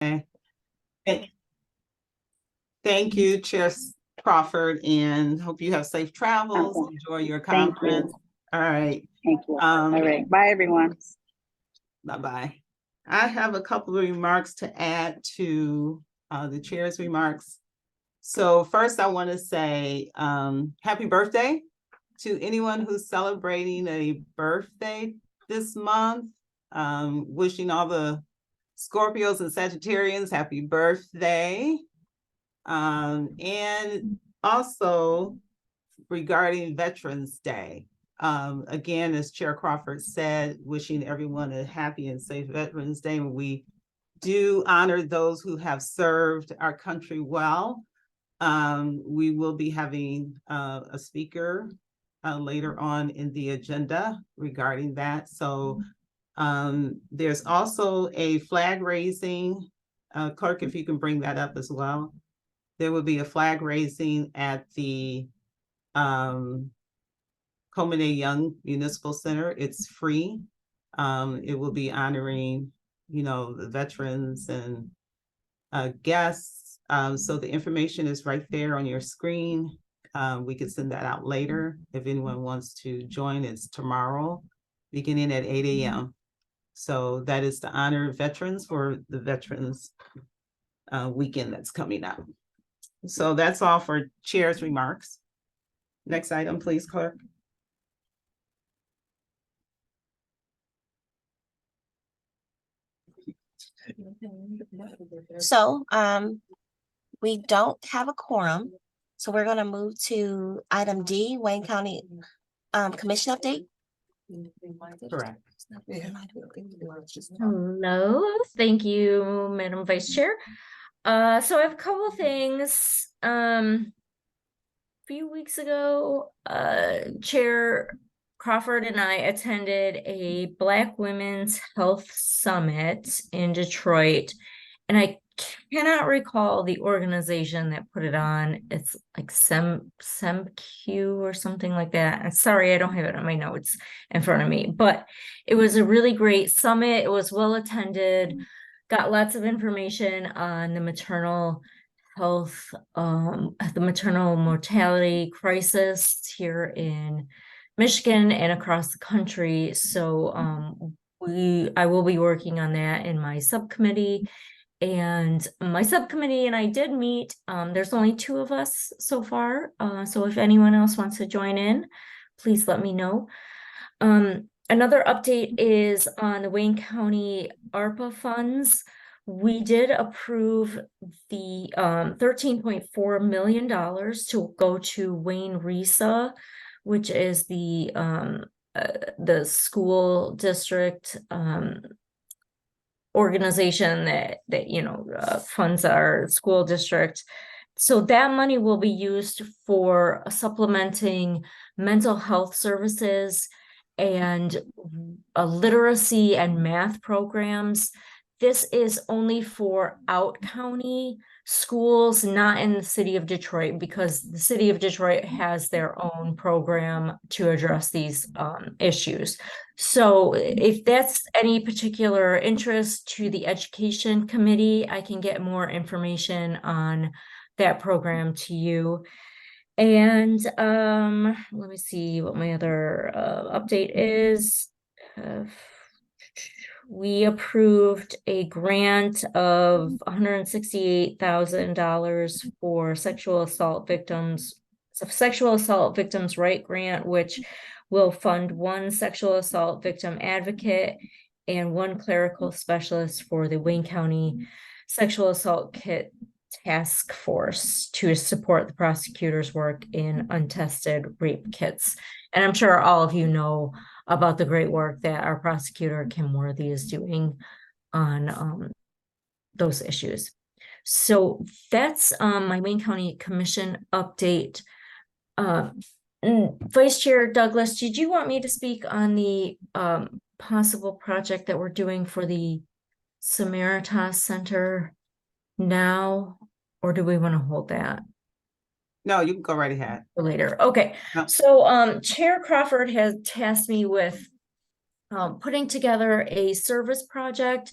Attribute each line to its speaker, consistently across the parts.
Speaker 1: Okay. Thank thank you, Chair Crawford, and hope you have safe travels.
Speaker 2: Okay.
Speaker 1: Enjoy your
Speaker 2: Thank
Speaker 1: conference.
Speaker 2: you.
Speaker 1: All right.
Speaker 2: Thank you. All right. Bye, everyone.
Speaker 1: Bye-bye. I have a couple of remarks to add to the chair's remarks. So first, I want to say happy birthday to anyone who's celebrating a birthday this month. Wishing all the Scorpios and Sagittarians happy birthday. And also regarding Veterans Day, again, as Chair Crawford said, wishing everyone a happy and safe Veterans Day. We do honor those who have served our country well. We will be having a speaker later on in the agenda regarding that. So there's also a flag raising. Clerk, if you can bring that up as well. There will be a flag raising at the Comine Young Municipal Center. It's free. It will be honoring, the veterans and guests. So the information is right there on your screen. We could send that out later if anyone wants to join. It's tomorrow, beginning at 8 a.m. So that is to honor veterans for the Veterans Weekend that's coming up. So that's all for Chair's remarks. Next item, please, Clerk.
Speaker 3: So we don't have a quorum, so we're going to move to item D, Wayne County Commission update.
Speaker 1: Correct.
Speaker 4: Hello, thank you, Madam Vice Chair. So I have a couple things. A few weeks ago, Chair Crawford and I attended a Black Women's Health Summit in Detroit, and I cannot recall the organization that put it on. It's like SEMQ or something like that. I'm sorry, I don't have it on my notes in front of me, but it was a really great summit. It was well attended, got lots of information on the maternal health, the maternal mortality crisis here in Michigan and across the country. So I will be working on that in my subcommittee. And my subcommittee and I did meet. There's only 2 of us so far. So if anyone else wants to join in, please let me know. Another update is on the Wayne County ARPA funds. We did approve the $13.4 million to go to Wayne RESA, which is the school district organization that funds our school district. So that money will be used for supplementing mental health services and literacy and math programs. This is only for out county schools, not in the city of Detroit, because the city of Detroit has their own program to address these issues. So if that's any particular interest to the education committee, I can get more information on that program to you. And let me see what my other update is. We approved a grant of $168,000 for sexual assault victims right grant, which will fund 1 sexual assault victim advocate and 1 clerical specialist for the Wayne County Sexual Assault Kit Task Force to support the prosecutor's work in untested rape kits. And I'm sure all of you know about the great work that our prosecutor Kim Worthy is doing on those issues. So that's my Wayne County Commission update. Vice Chair Douglas, did you want me to speak on the possible project that we're doing for the Samaritas Center now, or do we want to hold that?
Speaker 1: No, you can go right ahead.
Speaker 4: Later. Okay.
Speaker 1: No.
Speaker 4: So Chair Crawford has tasked me with putting together a service project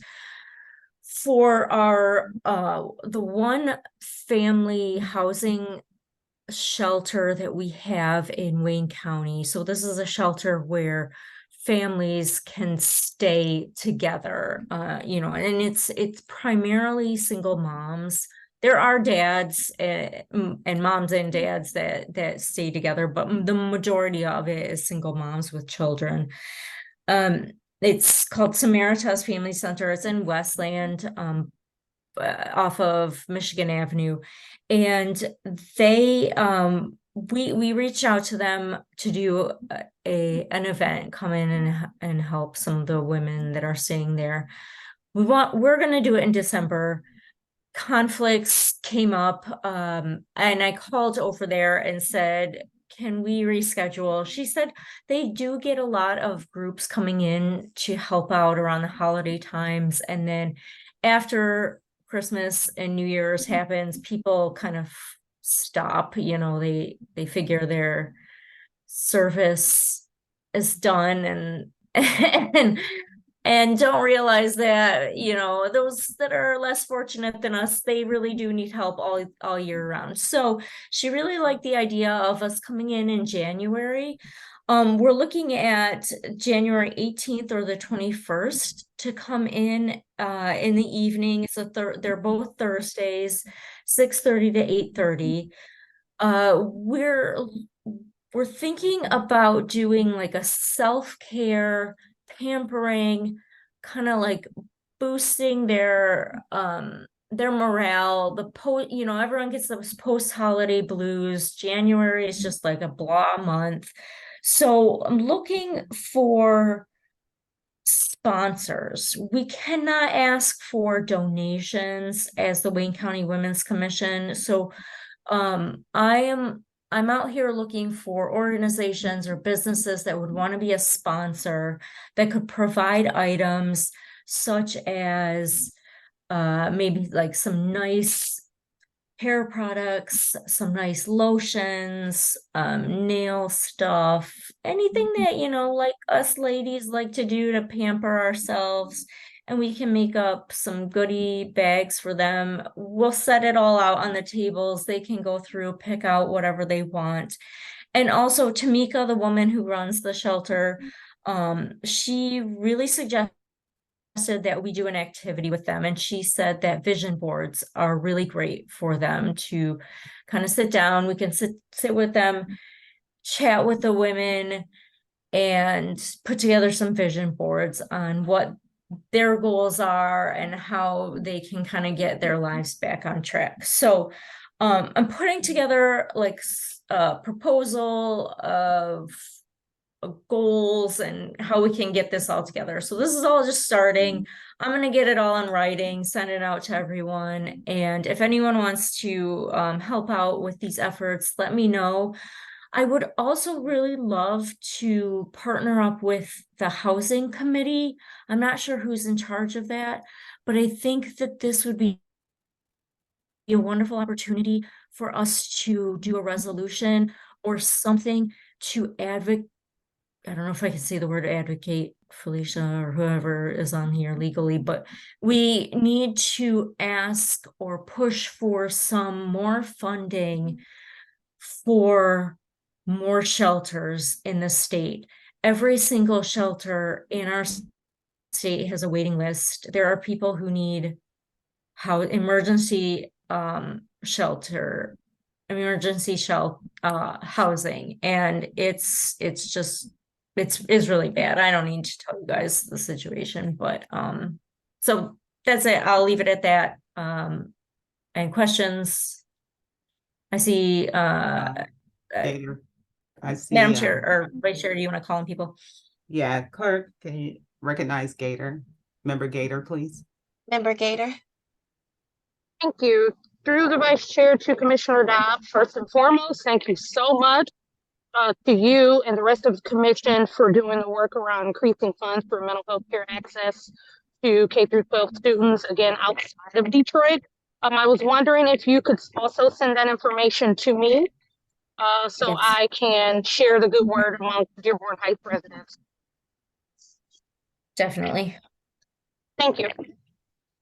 Speaker 4: for our the one family housing shelter that we have in Wayne County. So this is a shelter where families can stay together, and it's primarily single moms. There are dads and moms and dads that stay together, but the majority of it is single moms with children. It's called Samaritas Family Center. It's in Westland, off of Michigan Avenue, and they we reached out to them to do an event, come in and help some of the women that are staying there. We're going to do it in December. Conflicts came up, and I called over there and said, can we reschedule? She said they do get a lot of groups coming in to help out around the holiday times, and then after Christmas and New Year's happens, people kind of stop, they figure their service is done, and and don't realize that, those that are less fortunate than us, they really do need help all year round. So she really liked the idea of us coming in January. We're looking at January 18th or the 21st to come in the evening. So they're both Thursdays, 6:30 to 8:30. We're thinking about doing like a self-care, pampering, kind of like boosting their morale. Everyone gets those post-holiday blues. January is just like a blah month. So I'm looking for sponsors. We cannot ask for donations as the Wayne County Women's Commission. So I'm out here looking for organizations or businesses that would want to be a sponsor that could provide items such as maybe like some nice hair products, some nice lotions, nail stuff, anything that, like us ladies like to do to pamper ourselves. And we can make up some goodie bags for them. We'll set it all out on the tables. They can go through, pick out whatever they want. And also Tamika, the woman who runs the shelter, she really suggested that we do an activity with them, and she said that vision boards are really great for them to kind of sit down. We can sit with them, chat with the women, and put together some vision boards on what their goals are and how they can kind of get their lives back on track. So I'm putting together like a proposal of goals and how we can get this all together. So this is all just starting. I'm going to get it all in writing, send it out to everyone. And if anyone wants to help out with these efforts, let me know. I would also really love to partner up with the housing committee. I'm not sure who's in charge of that, but I think that this would be a wonderful opportunity for us to do a resolution or something to advocate. I don't know if I can say the word advocate, Felicia, or whoever is on here legally, but we need to ask or push for some more funding for more shelters in the state. Every single shelter in our state has a waiting list. There are people who need emergency shelter, housing, and it's really bad. I don't need to tell you guys the situation, but so that's it. I'll leave it at that. And questions? I see
Speaker 1: Gator. I see.
Speaker 4: Madam Chair or Vice Chair, do you want to call on people?
Speaker 1: Yeah, clerk, can you recognize Gator? Member Gator, please.
Speaker 3: Member Gator.
Speaker 5: Thank you. Through the Vice Chair to Commissioner Dobbs, first and foremost, thank you so much to you and the rest of the commission for doing the work around increasing funds for mental health care access to K through 12 students, again, outside of Detroit. I was wondering if you could also send that information to me so
Speaker 3: Yes.
Speaker 5: I can share the good word among Dearborn Heights residents.
Speaker 4: Definitely.
Speaker 5: Thank you.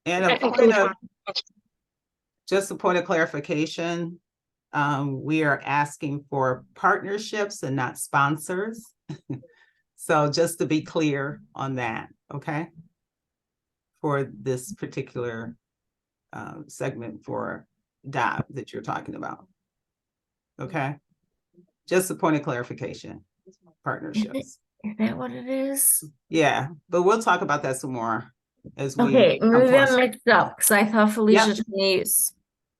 Speaker 1: And
Speaker 5: That
Speaker 1: a point
Speaker 5: concludes
Speaker 1: of,
Speaker 5: my-
Speaker 1: just a point of clarification, we are asking for partnerships and not sponsors. So just to be clear on that, okay? For this particular segment for DAB that you're talking about. Okay? Just a point of clarification, partnerships.
Speaker 4: Is that what it is?
Speaker 1: Yeah, but we'll talk about that some more as we.
Speaker 4: Okay,
Speaker 1: come
Speaker 4: maybe I'm
Speaker 1: closer.
Speaker 4: mixed up because I thought Felicia told me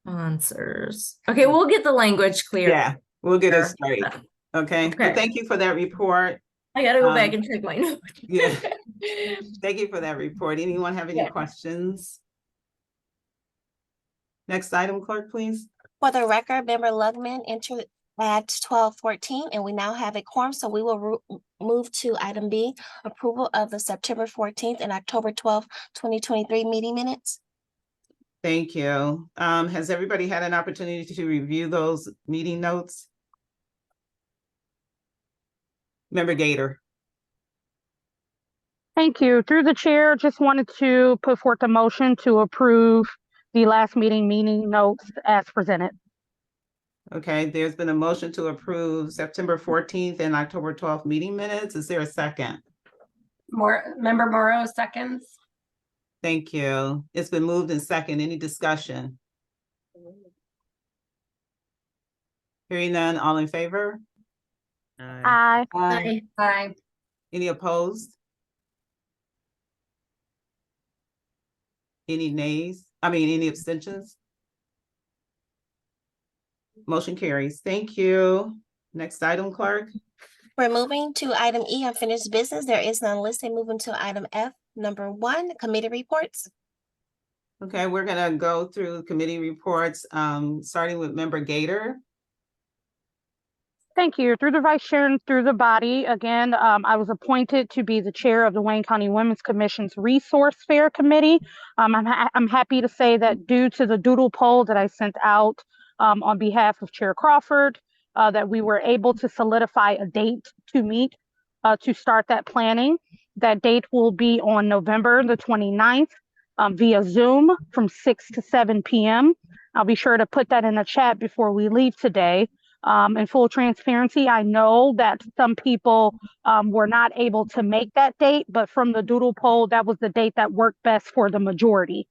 Speaker 4: sponsors. Okay, we'll get the language clear.
Speaker 1: Yeah, we'll get it
Speaker 4: Sure.
Speaker 1: straight. Okay,
Speaker 4: Okay.
Speaker 1: but thank you for that report.
Speaker 4: I gotta go back
Speaker 1: Um,
Speaker 4: and check my notes.
Speaker 1: yeah. Thank you for that report. Anyone have any
Speaker 4: Yeah.
Speaker 1: questions? Next item, clerk, please.
Speaker 3: For the record, Member Lugman entered at 12:14, and we now have a quorum, so we will move to item B, approval of the September 14th and October 12th, 2023 meeting minutes.
Speaker 1: Thank you. Has everybody had an opportunity to review those meeting notes? Member Gator.
Speaker 5: Thank you. Through the chair, just wanted to put forth a motion to approve the last meeting notes as presented.
Speaker 1: Okay, there's been a motion to approve September 14th and October 12th meeting minutes. Is there a second?
Speaker 6: Member Morrow seconds.
Speaker 1: Thank you. It's been moved and second. Any discussion? Hearing none, all in favor?
Speaker 5: Aye.
Speaker 6: Aye. Aye.
Speaker 1: Any opposed? Any nays? Any abstentions? Motion carries. Thank you. Next item, clerk.
Speaker 3: We're moving to item E, unfinished business. There is none listed. Moving to item F, number 1, committee reports.
Speaker 1: Okay, we're gonna go through committee reports, starting with Member Gator.
Speaker 5: Thank you. Through the vice chair and through the body, again, I was appointed to be the chair of the Wayne County Women's Commission's Resource Fair Committee. I'm happy to say that due to the doodle poll that I sent out on behalf of Chair Crawford, that we were able to solidify a date to meet to start that planning. That date will be on November the 29th via Zoom from 6 to 7 p.m. I'll be sure to put that in the chat before we leave today. In full transparency, I know that some people were not able to make that date, but from the doodle poll, that was the date that worked best for the majority.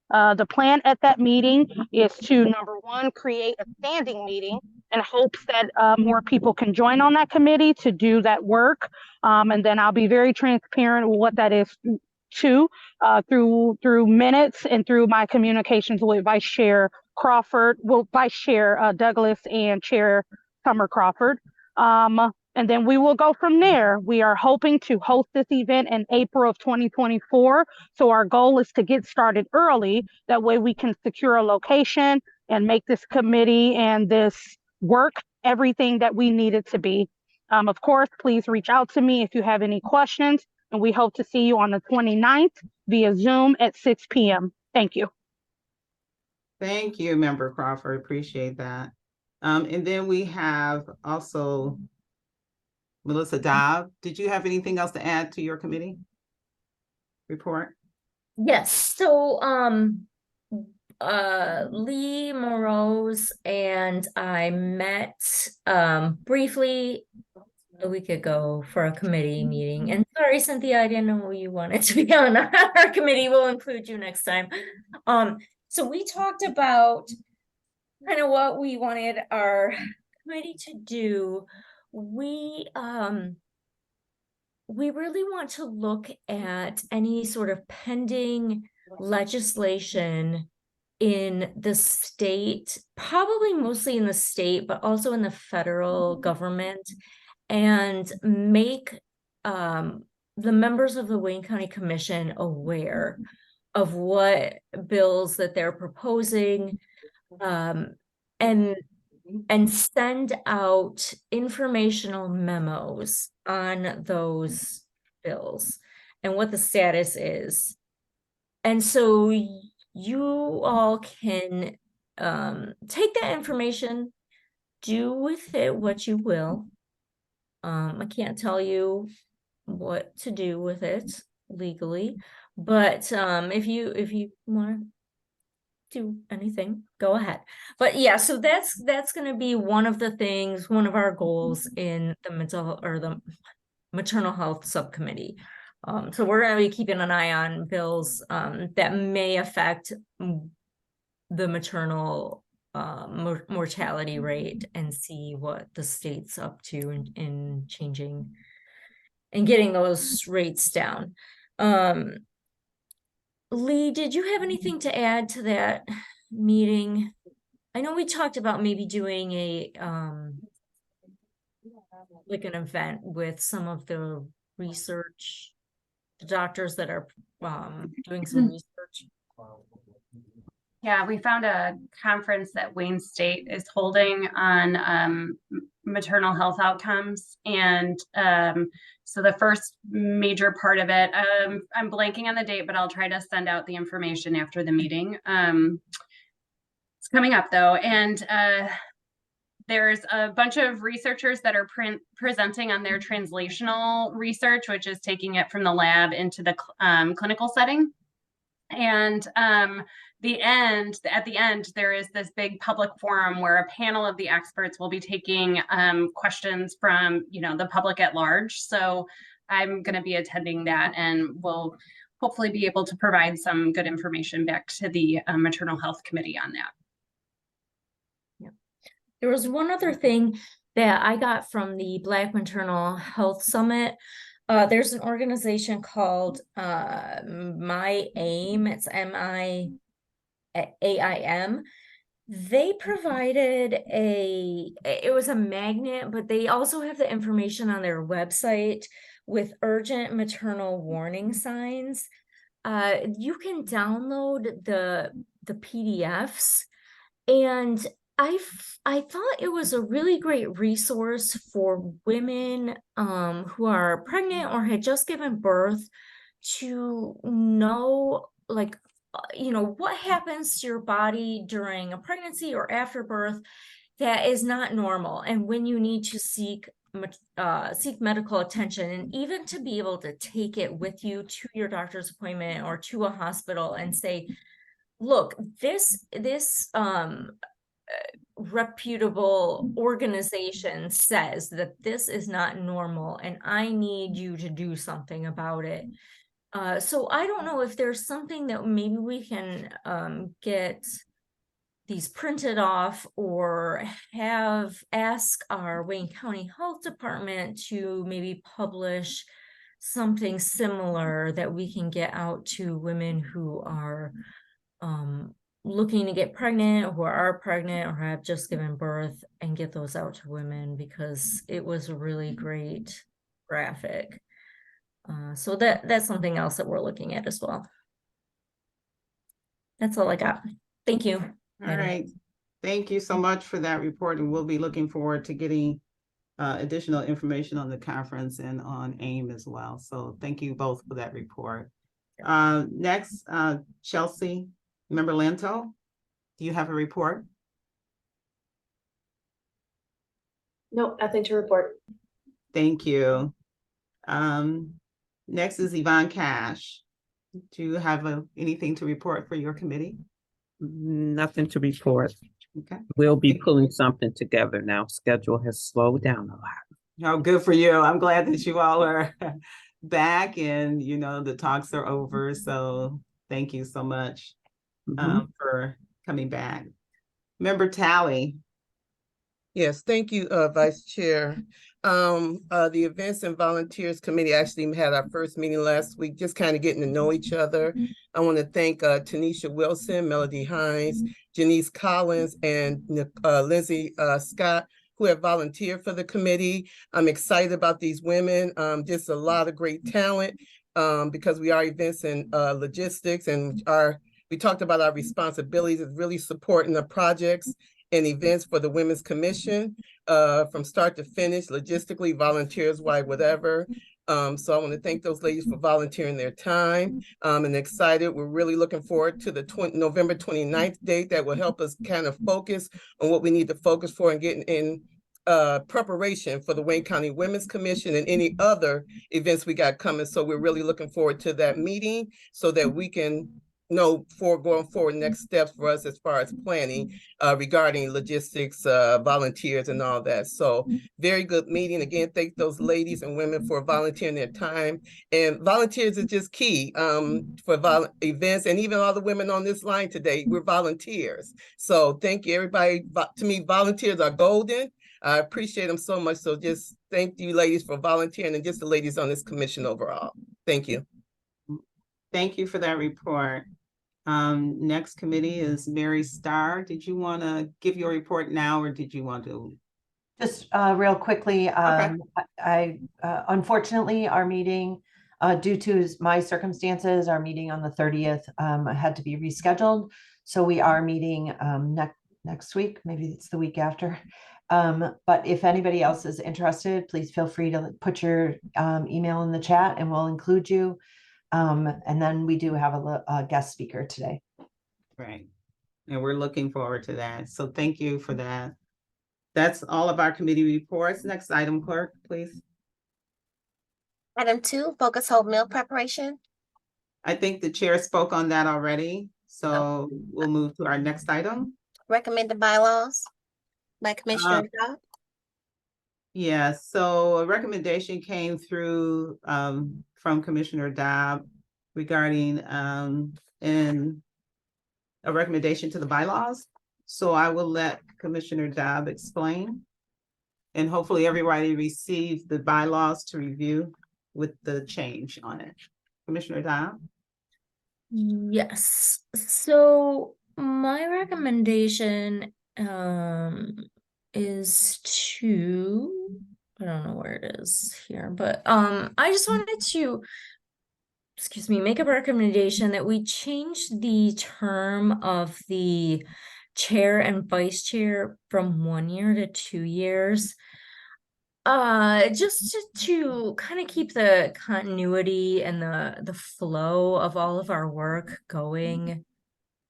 Speaker 5: The plan at that meeting is to, number 1, create a standing meeting in hopes that more people can join on that committee to do that work. And then I'll be very transparent with what that is too, through minutes and through my communications with Vice Chair Crawford, Vice Chair Douglas and Chair Summer Crawford. And then we will go from there. We are hoping to host this event in April of 2024. So our goal is to get started early. That way we can secure a location and make this committee and this work everything that we need it to be. Of course, please reach out to me if you have any questions. And we hope to see you on the 29th via Zoom at 6 p.m. Thank you.
Speaker 1: Thank you, Member Crawford. Appreciate that. And then we have also Melissa Dobb. Did you have anything else to add to your committee report?
Speaker 4: Yes, so Lee Morose and I met briefly a week ago for a committee meeting. And sorry, Cynthia, I didn't know you wanted to be on our committee. We'll include you next time. So we talked about kind of what we wanted our committee to do. We really want to look at any sort of pending legislation in the state, probably mostly in the state, but also in the federal government, and make the members of the Wayne County Commission aware of what bills that they're proposing, and send out informational memos on those bills and what the status is. And so you all can take that information, do with it what you will. I can't tell you what to do with it legally, But if you want to do anything, go ahead. But yeah, so that's going to be one of the things, one of our goals in the the maternal health subcommittee. So we're going to be keeping an eye on bills that may affect the maternal mortality rate and see what the state's up to in changing and getting those rates down. Lee, did you have anything to add to that meeting? I know we talked about maybe doing a like an event with some of the research, the doctors that are doing some research.
Speaker 6: Yeah, we found a conference that Wayne State is holding on maternal health outcomes. And so the first major part of it, I'm blanking on the date, but I'll try to send out the information after the meeting. It's coming up though. And there's a bunch of researchers that are presenting on their translational research, which is taking it from the lab into the clinical setting. And at the end, there is this big public forum where a panel of the experts will be taking questions from, the public at large. So I'm going to be attending that, and we'll hopefully be able to provide some good information back to the maternal health committee on that.
Speaker 4: There was one other thing that I got from the Black Maternal Health Summit. There's an organization called My AIM. It's MIAIM. They provided it was a magnet, but they also have the information on their website with urgent maternal warning signs. You can download the PDFs, and I thought it was a really great resource for women who are pregnant or had just given birth to know, like, what happens to your body during a pregnancy or after birth that is not normal, and when you need to seek medical attention, and even to be able to take it with you to your doctor's appointment or to a hospital and say, look, this reputable organization says that this is not normal and I need you to do something about it. So I don't know if there's something that maybe we can get these printed off, or ask our Wayne County Health Department to maybe publish something similar that we can get out to women who are looking to get pregnant, or who are pregnant or have just given birth, and get those out to women, because it was a really great graphic. So that's something else that we're looking at as well. That's all I got. Thank you.
Speaker 1: All right. Thank you so much for that report, and we'll be looking forward to getting additional information on the conference and on AIM as well. So thank you both for that report. Next, Chelsea, Member Lanto, do you have a report?
Speaker 7: No, nothing to report.
Speaker 1: Thank you. Next is Yvonne Cash. Do you have anything to report for your committee?
Speaker 8: Nothing to report.
Speaker 1: Okay.
Speaker 8: We'll be pulling something together now. Schedule has slowed down a lot.
Speaker 1: Oh, good for you. I'm glad that you all are back, and the talks are over. So thank you so much for coming back. Member Talley.
Speaker 9: Yes, thank you, Vice Chair. The Events and Volunteers Committee actually had our first meeting last week, just kind of getting to know each other. I want to thank Tanisha Wilson, Melody Hines, Janice Collins, and Lindsay Scott, who have volunteered for the committee. I'm excited about these women. Just a lot of great talent, because we are events and logistics, and we talked about our responsibilities of really supporting the projects and events for the Women's Commission, from start to finish, logistically, volunteers-wise, whatever. So I want to thank those ladies for volunteering their time, and excited. We're really looking forward to the November 29th date that will help us kind of focus on what we need to focus for and getting in preparation for the Wayne County Women's Commission and any other events we got coming. So we're really looking forward to that meeting so that we can know for going forward next steps for us as far as planning regarding logistics, volunteers and all that. So very good meeting. Again, thank those ladies and women for volunteering their time. And volunteers is just key for events, and even all the women on this line today, we're volunteers. So thank you, everybody. To me, volunteers are golden. I appreciate them so much. So just thank you ladies for volunteering, and just the ladies on this commission overall. Thank you.
Speaker 1: Thank you for that report. Next committee is Mary Starr. Did you want to give your report now, or did you want to?
Speaker 10: Just real quickly, I unfortunately, our meeting, due to my circumstances, our meeting on the 30th had to be rescheduled. So we are meeting next week, maybe it's the week after. But if anybody else is interested, please feel free to put your email in the chat and we'll include you. And then we do have a guest speaker today.
Speaker 1: Right. And we're looking forward to that. So thank you for that. That's all of our committee reports. Next item, clerk, please.
Speaker 3: Item 2, focus hold meal preparation.
Speaker 1: I think the chair spoke on that already. So we'll move to our next item.
Speaker 3: Recommended bylaws by Commissioner Dodd.
Speaker 1: Yeah, so a recommendation came through from Commissioner Dodd regarding in a recommendation to the bylaws. So I will let Commissioner Dodd explain. And hopefully everybody received the bylaws to review with the change on it. Commissioner Dodd?
Speaker 4: Yes, so my recommendation is to, I don't know where it is here, but I just wanted to, excuse me, make a recommendation that we change the term of the chair and vice chair from 1 year to 2 years. Just to kind of keep the continuity and the flow of all of our work going.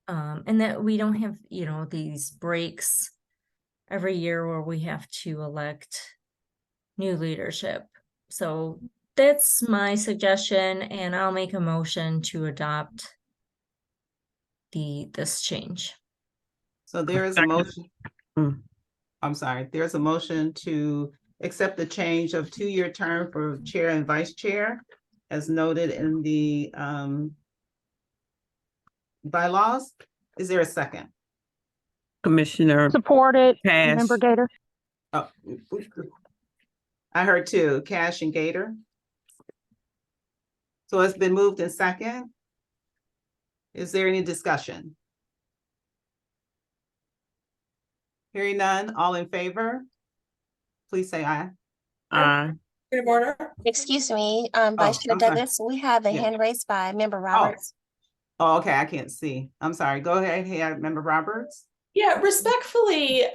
Speaker 4: And that we don't have, you know, these breaks every year where we have to elect new leadership. So that's my suggestion, and I'll make a motion to adopt this change.
Speaker 1: So there is a motion. I'm sorry, there's a motion to accept the change of 2-year term for chair and vice chair as noted in the bylaws. Is there a second?
Speaker 8: Commissioner
Speaker 5: Supported,
Speaker 8: Cash.
Speaker 5: Member Gator.
Speaker 1: Oh, I heard two, Cash and Gator. So it's been moved in second. Is there any discussion? Hearing none, all in favor? Please say aye.
Speaker 8: Aye.
Speaker 3: Excuse me, Vice Chair
Speaker 1: I'm sorry.
Speaker 3: Douglas, we have a
Speaker 1: Yeah.
Speaker 3: hand raised by Member Roberts.
Speaker 1: Oh, okay, I can't see. I'm sorry. Go ahead, Member Roberts.
Speaker 7: Yeah, respectfully,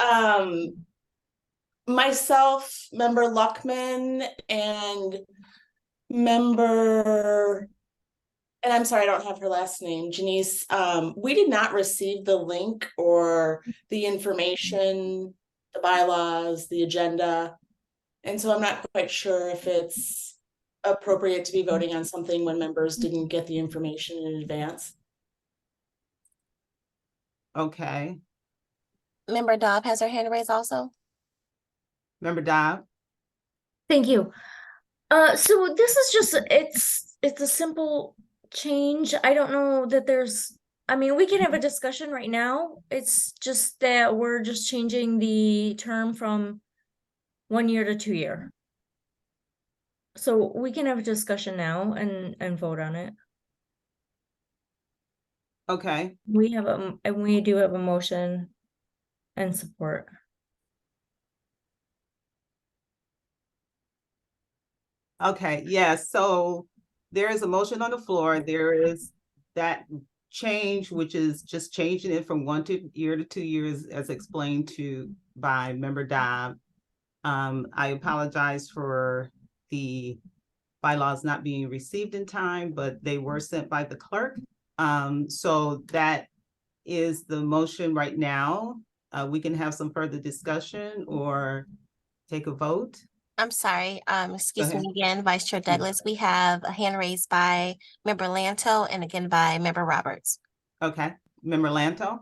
Speaker 7: myself, Member Luckman, and Member, and I'm sorry, I don't have her last name, Janice, we did not receive the link or the information, the bylaws, the agenda. And so I'm not quite sure if it's appropriate to be voting on something when members didn't get the information in advance.
Speaker 1: Okay.
Speaker 3: Member Dobb has her hand raised also.
Speaker 1: Member Dobb.
Speaker 4: Thank you. So this is just, it's a simple change. I don't know that there's, I mean, we can have a discussion right now. It's just that we're just changing the term from 1 year to 2 year. So we can have a discussion now and vote on it.
Speaker 1: Okay.
Speaker 4: We do have a motion and support.
Speaker 1: Okay, yes, so there is a motion on the floor. There is that change, which is just changing it from 1 year to 2 years as explained by Member Dobb. I apologize for the bylaws not being received in time, but they were sent by the clerk. So that is the motion right now. We can have some further discussion, or take a vote.
Speaker 3: I'm sorry, excuse
Speaker 1: ahead.
Speaker 3: me again, Vice Chair Douglas. We have a hand raised by Member Lanto and again by Member Roberts.
Speaker 1: Okay, Member Lanto?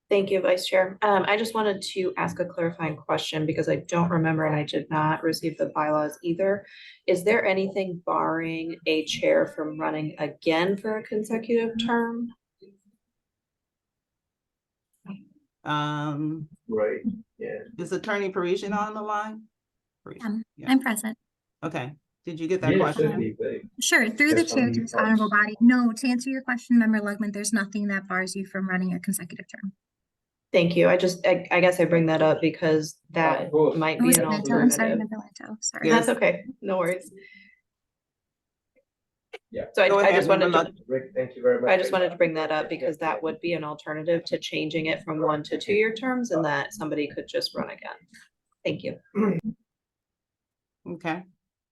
Speaker 11: Thank you, Vice Chair. I just wanted to ask a clarifying question because I don't remember and I did not receive the bylaws either. Is there anything barring a chair from running again for a consecutive term?
Speaker 1: Right, yeah. Is Attorney Parisian on the line? Yeah.
Speaker 12: I'm present.
Speaker 1: Okay, did you get that question?
Speaker 12: Sure, through the chair to this honorable body. No, to answer your question, Member Lugman, there's nothing that bars you from running a consecutive term.
Speaker 11: Thank you. I guess I bring that up because that might
Speaker 12: Oh,
Speaker 11: be
Speaker 12: was
Speaker 11: an
Speaker 12: it Lanto? I'm sorry,
Speaker 11: alternative.
Speaker 12: Member Lanto, sorry.
Speaker 1: Yes.
Speaker 11: That's okay. No worries.
Speaker 13: Yeah.
Speaker 11: So
Speaker 1: Go
Speaker 11: I
Speaker 1: ahead,
Speaker 11: just wanted
Speaker 1: Member
Speaker 11: to,
Speaker 1: Lug-
Speaker 13: Rick, thank you very much.
Speaker 11: I just wanted to bring that up because that would be an alternative to changing it from 1 to 2 year terms and that somebody could just run again. Thank you.
Speaker 1: Okay,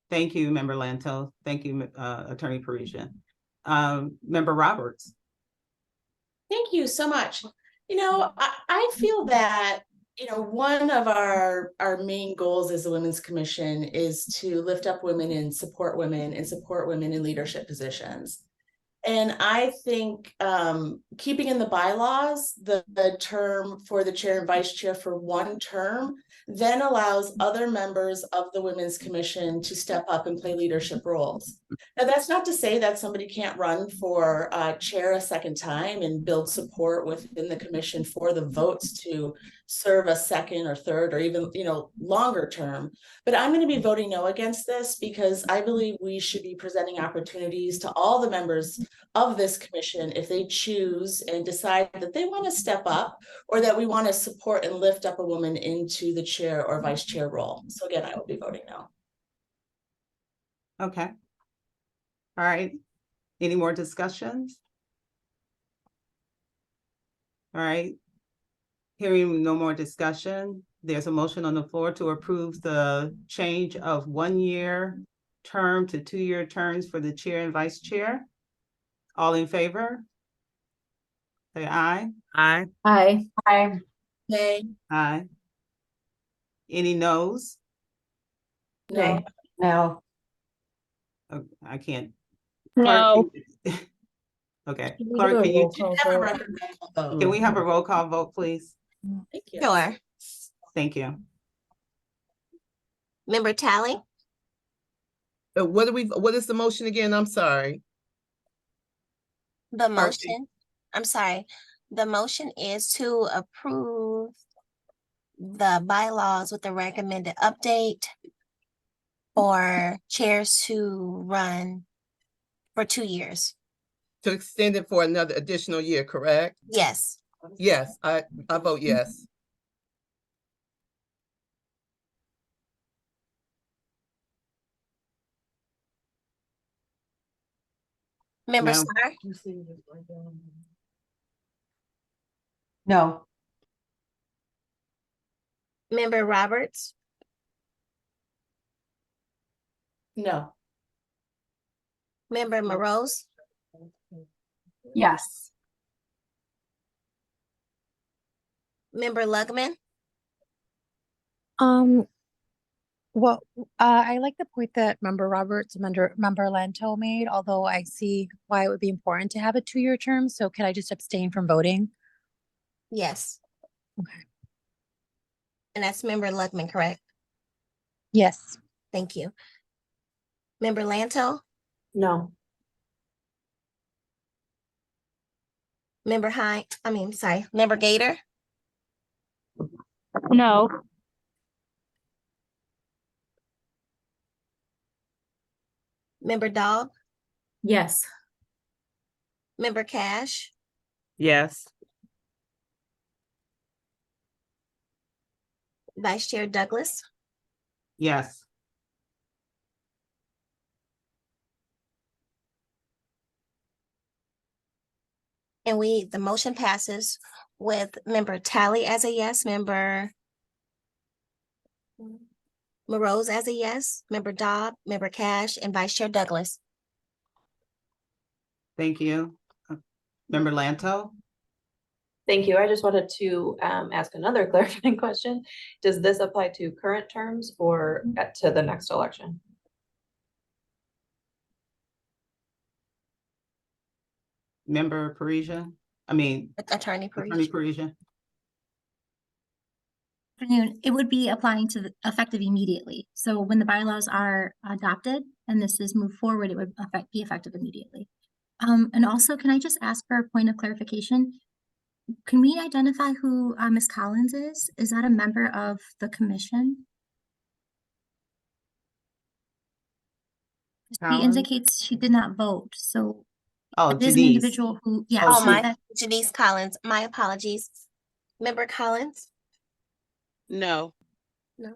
Speaker 1: thank you, Member Lanto. Thank you, Attorney Parisian. Member Roberts?
Speaker 7: Thank you so much. You know, I feel that, you know, one of our main goals as the Women's Commission is to lift up women and support women in leadership positions. And I think keeping in the bylaws the term for the chair and vice chair for 1 term then allows other members of the Women's Commission to step up and play leadership roles. Now, that's not to say that somebody can't run for chair a second time and build support within the commission for the votes to serve a second or third or even, you know, longer term. But I'm going to be voting no against this because I believe we should be presenting opportunities to all the members of this commission if they choose and decide that they want to step up or that we want to support and lift up a woman into the chair or vice chair role. So again, I will be voting no.
Speaker 1: Okay. All right, any more discussions? All right. Hearing no more discussion, there's a motion on the floor to approve the change of 1-year term to 2-year terms for the chair and vice chair. All in favor? Say aye.
Speaker 8: Aye.
Speaker 4: Aye.
Speaker 6: Aye.
Speaker 7: Nay.
Speaker 1: Aye. Any noes?
Speaker 7: No.
Speaker 10: No,
Speaker 1: Oh, I can't.
Speaker 5: No.
Speaker 1: Clerk, okay,
Speaker 4: Can we
Speaker 1: clerk,
Speaker 4: do a
Speaker 1: can you,
Speaker 4: roll call
Speaker 7: Have a
Speaker 4: vote?
Speaker 7: record roll call vote.
Speaker 1: can we have a roll call vote, please?
Speaker 7: Thank you.
Speaker 3: Sure.
Speaker 1: Thank you.
Speaker 3: Member Tally,
Speaker 9: What is the motion again? I'm sorry.
Speaker 3: the motion, I'm sorry, the motion is to approve the bylaws with the recommended update for chairs to run for 2 years.
Speaker 9: To extend it for another additional year, correct?
Speaker 3: Yes.
Speaker 9: Yes, I vote yes.
Speaker 3: Member
Speaker 1: No.
Speaker 3: Star,
Speaker 10: no,
Speaker 3: Member Roberts,
Speaker 7: No.
Speaker 3: Member Morose,
Speaker 6: Yes.
Speaker 3: Member Lugman,
Speaker 14: Well, I like the point that Member Roberts, Member Lanto made, although I see why it would be important to have a 2-year term. So could I just abstain from voting?
Speaker 3: yes.
Speaker 14: Okay.
Speaker 3: And that's Member Lugman, correct?
Speaker 14: Yes.
Speaker 3: Thank you. Member Lanto,
Speaker 11: No.
Speaker 3: Member Member Gator,
Speaker 5: No.
Speaker 3: Member Dog,
Speaker 4: Yes.
Speaker 3: Member Cash,
Speaker 8: Yes.
Speaker 3: Vice Chair Douglas,
Speaker 1: Yes.
Speaker 3: and the motion passes with Member Tally as a yes, Member Morose as a yes, Member Dobb, Member Cash, and Vice Chair Douglas.
Speaker 1: Thank you. Member Lanto?
Speaker 11: Thank you. I just wanted to ask another clarifying question. Does this apply to current terms or to the next election?
Speaker 1: Member Parisian, I mean,
Speaker 3: Attorney
Speaker 1: Attorney
Speaker 3: Parisian.
Speaker 1: Parisian.
Speaker 12: Afternoon, it would be applying to the effective immediately. So when the bylaws are adopted and this is moved forward, it would be effective immediately. And also, can I just ask for a point of clarification? Can we identify who Ms. Collins is? Is that a member of the commission? She
Speaker 1: Collins?
Speaker 12: indicates she did not vote, so
Speaker 1: Oh,
Speaker 12: it is an
Speaker 1: Janice.
Speaker 12: individual who, yeah.
Speaker 1: Oh,
Speaker 3: Oh, my,
Speaker 12: that-
Speaker 3: Janice Collins, my apologies. Member Collins?
Speaker 8: No.
Speaker 3: No.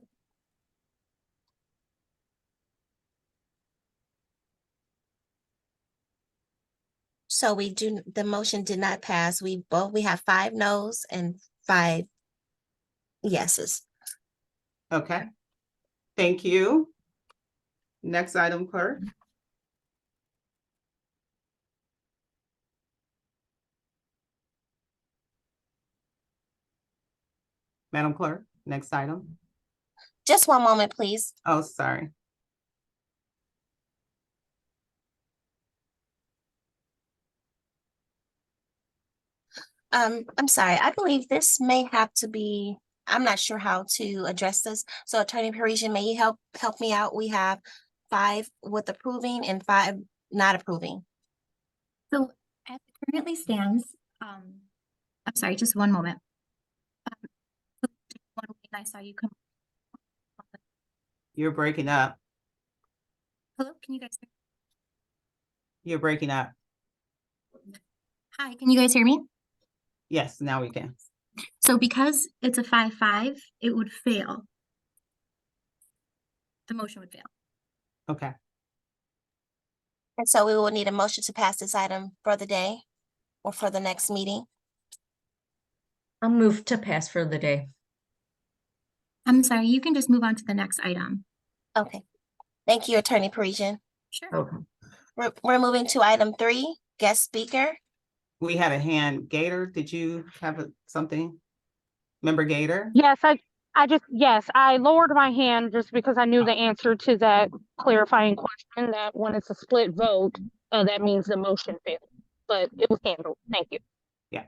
Speaker 3: So the motion did not pass. We have 5 noes and 5 yeses.
Speaker 1: Okay. Thank you. Next item, clerk. Madam Clerk, next item.
Speaker 3: Just one moment, please.
Speaker 1: Oh, sorry.
Speaker 3: I'm sorry. I believe this may have to be, I'm not sure how to address this. So Attorney Parisian, may you help me out? We have 5 with approving and 5 not approving.
Speaker 12: So as it currently stands, I'm sorry, just one moment. I saw you come.
Speaker 1: You're breaking up.
Speaker 12: Hello, can you guys hear?
Speaker 1: You're breaking up.
Speaker 12: Hi, can you guys hear me?
Speaker 1: Yes, now we can.
Speaker 12: So because it's a 5-5, it would fail. The motion would fail.
Speaker 1: Okay.
Speaker 3: And so we will need a motion to pass this item for the day or for the next meeting.
Speaker 4: I'll move to pass for the day.
Speaker 12: I'm sorry, you can just move on to the next item.
Speaker 3: Okay. Thank you, Attorney Parisian.
Speaker 12: Sure.
Speaker 4: Okay.
Speaker 3: We're moving to item 3, guest speaker.
Speaker 1: We had a hand. Gator, did you have something? Member Gator?
Speaker 5: Yes, yes, I lowered my hand just because I knew the answer to that clarifying question, that when it's a split vote, that means the motion failed, but it was handled. Thank you.
Speaker 1: Yeah.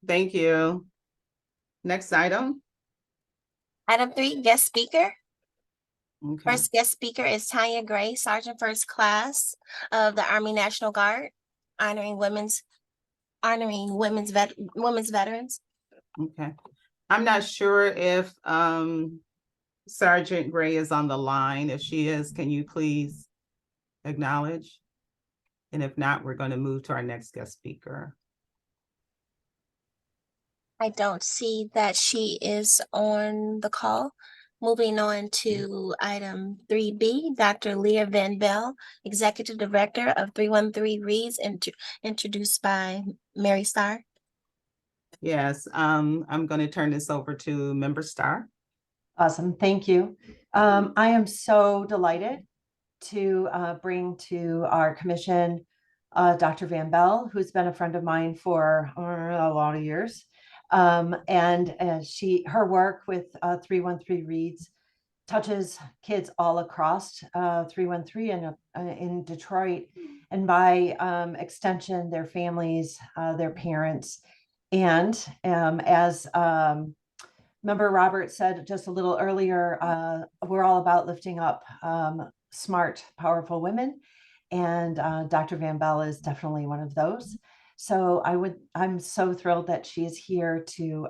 Speaker 1: Thank you. Next item.
Speaker 3: Item 3, guest speaker.
Speaker 1: Okay.
Speaker 3: First guest speaker is Tanya Gray, Sergeant First Class of the Army National Guard, honoring women's veterans.
Speaker 1: Okay. I'm not sure if Sergeant Gray is on the line. If she is, can you please acknowledge? And if not, we're going to move to our next guest speaker.
Speaker 3: I don't see that she is on the call. Moving on to item 3B, Dr. Leah Van Bell, Executive Director of 313 Reads, introduced by Mary Starr.
Speaker 1: Yes, I'm going to turn this over to Member Starr.
Speaker 10: Awesome, thank you. I am so delighted to bring to our commission Dr. Van Bell, who's been a friend of mine for a lot of years. And her work with 313 Reads touches kids all across 313 in Detroit, and by extension, their families, their parents. And as Member Robert said just a little earlier, we're all about lifting up smart, powerful women. And Dr. Van Bell is definitely one of those. So I'm so thrilled that she is here to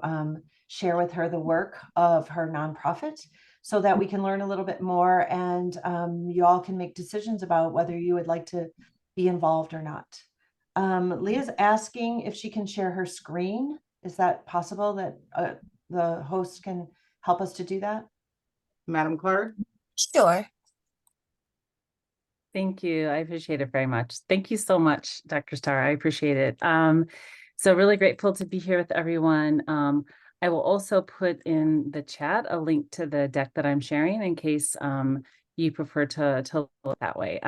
Speaker 10: share with her the work of her nonprofit so that we can learn a little bit more, and you all can make decisions about whether you would like to be involved or not. Leah's asking if she can share her screen. Is that possible that the host can help us to do that?
Speaker 1: Madam Clerk?
Speaker 3: Sure.
Speaker 13: Thank you. I appreciate it very much. Thank you so much, Dr. Starr. I appreciate it. So really grateful to be here with everyone. I will also put in the chat a link to the deck that I'm sharing in case you prefer to look that way.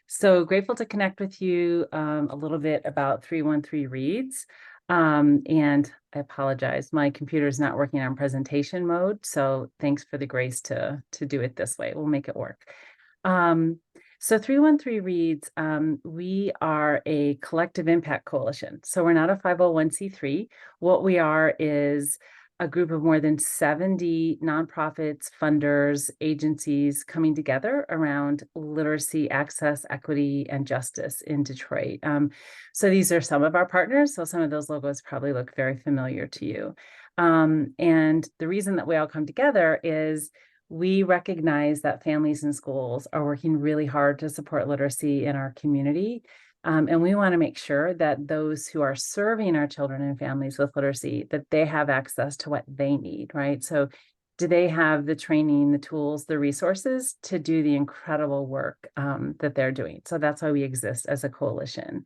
Speaker 13: So grateful to connect with you a little bit about 313 Reads. And I apologize, my computer is not working on presentation mode, so thanks for the grace to do it this way. We'll make it work. So 313 Reads, we are a collective impact coalition. So we're not a 501c3. What we are is a group of more than 70 nonprofits, funders, agencies coming together around literacy, access, equity, and justice in Detroit. So these are some of our partners. So some of those logos probably look very familiar to you. And the reason that we all come together is we recognize that families and schools are working really hard to support literacy in our community. And we want to make sure that those who are serving our children and families with literacy, that they have access to what they need, right? So do they have the training, the tools, the resources to do the incredible work that they're doing? So that's why we exist as a coalition.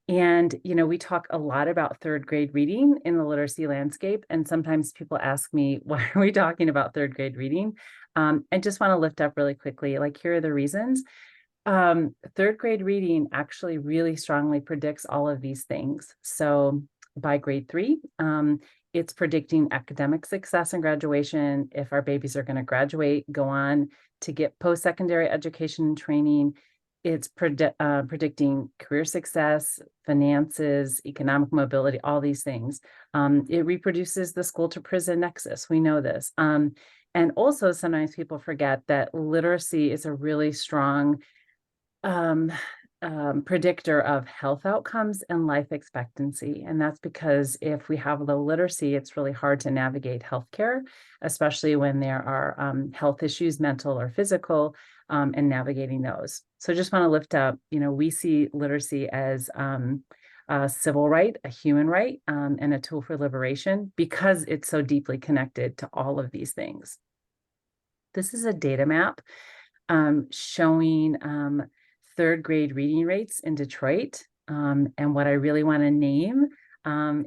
Speaker 13: And, you know, we talk a lot about third grade reading in the literacy landscape. And sometimes people ask me, why are we talking about third grade reading? I just want to lift up really quickly, like, here are the reasons. Third grade reading actually really strongly predicts all of these things. So by grade 3, it's predicting academic success and graduation. If our babies are going to graduate, go on to get post-secondary education and training, it's predicting career success, finances, economic mobility, all these things. It reproduces the school to prison nexus. We know this. And also sometimes people forget that literacy is a really strong predictor of health outcomes and life expectancy. And that's because if we have low literacy, it's really hard to navigate healthcare, especially when there are health issues, mental or physical, and navigating those. So just want to lift up, you know, we see literacy as a civil right, a human right, and a tool for liberation because it's so deeply connected to all of these things. This is a data map showing third grade reading rates in Detroit. And what I really want to name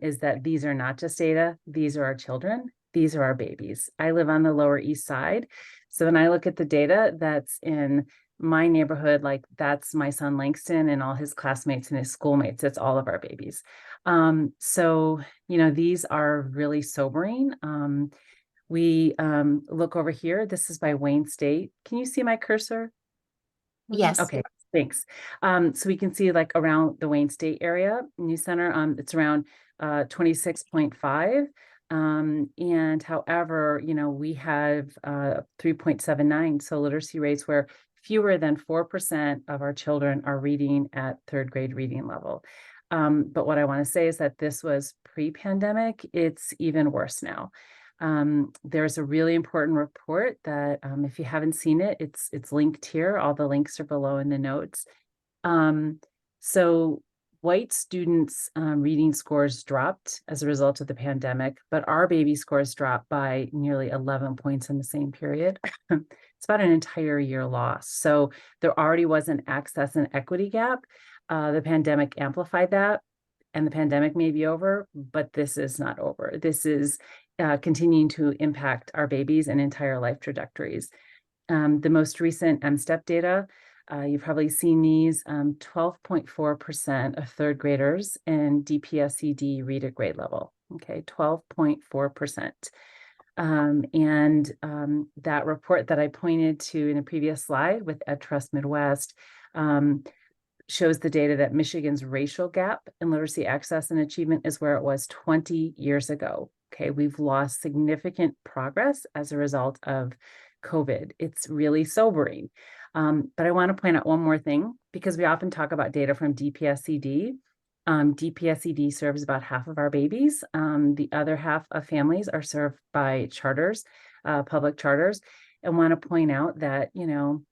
Speaker 13: is that these are not just data, these are our children, these are our babies. I live on the Lower East Side. So when I look at the data that's in my neighborhood, like that's my son Langston and all his classmates and his schoolmates, it's all of our babies. So, you know, these are really sobering. We look over here, this is by Wayne State. Can you see my cursor?
Speaker 3: Yes.
Speaker 13: Okay, thanks. So we can see like around the Wayne State area, New Center, it's around 26.5. And however, you know, we have 3.79, so literacy rates where fewer than 4% of our children are reading at third grade reading level. But what I want to say is that this was pre-pandemic, it's even worse now. There's a really important report that if you haven't seen it, it's linked here. All the links are below in the notes. So white students' reading scores dropped as a result of the pandemic, but our baby scores dropped by nearly 11 points in the same period. It's about an entire year loss. So there already was an access and equity gap. The pandemic amplified that, and the pandemic may be over, but this is not over. This is continuing to impact our babies and entire life trajectories. The most recent MSTEP data, you've probably seen these, 12.4% of third graders in DPSCD read at grade level, okay, 12.4%. And that report that I pointed to in a previous slide with EdTrust Midwest shows the data that Michigan's racial gap in literacy access and achievement is where it was 20 years ago. Okay, we've lost significant progress as a result of COVID. It's really sobering. But I want to point out one more thing, because we often talk about data from DPSCD. DPSCD serves about half of our babies. The other half of families are served by charters, public charters. And want to point out that, you know,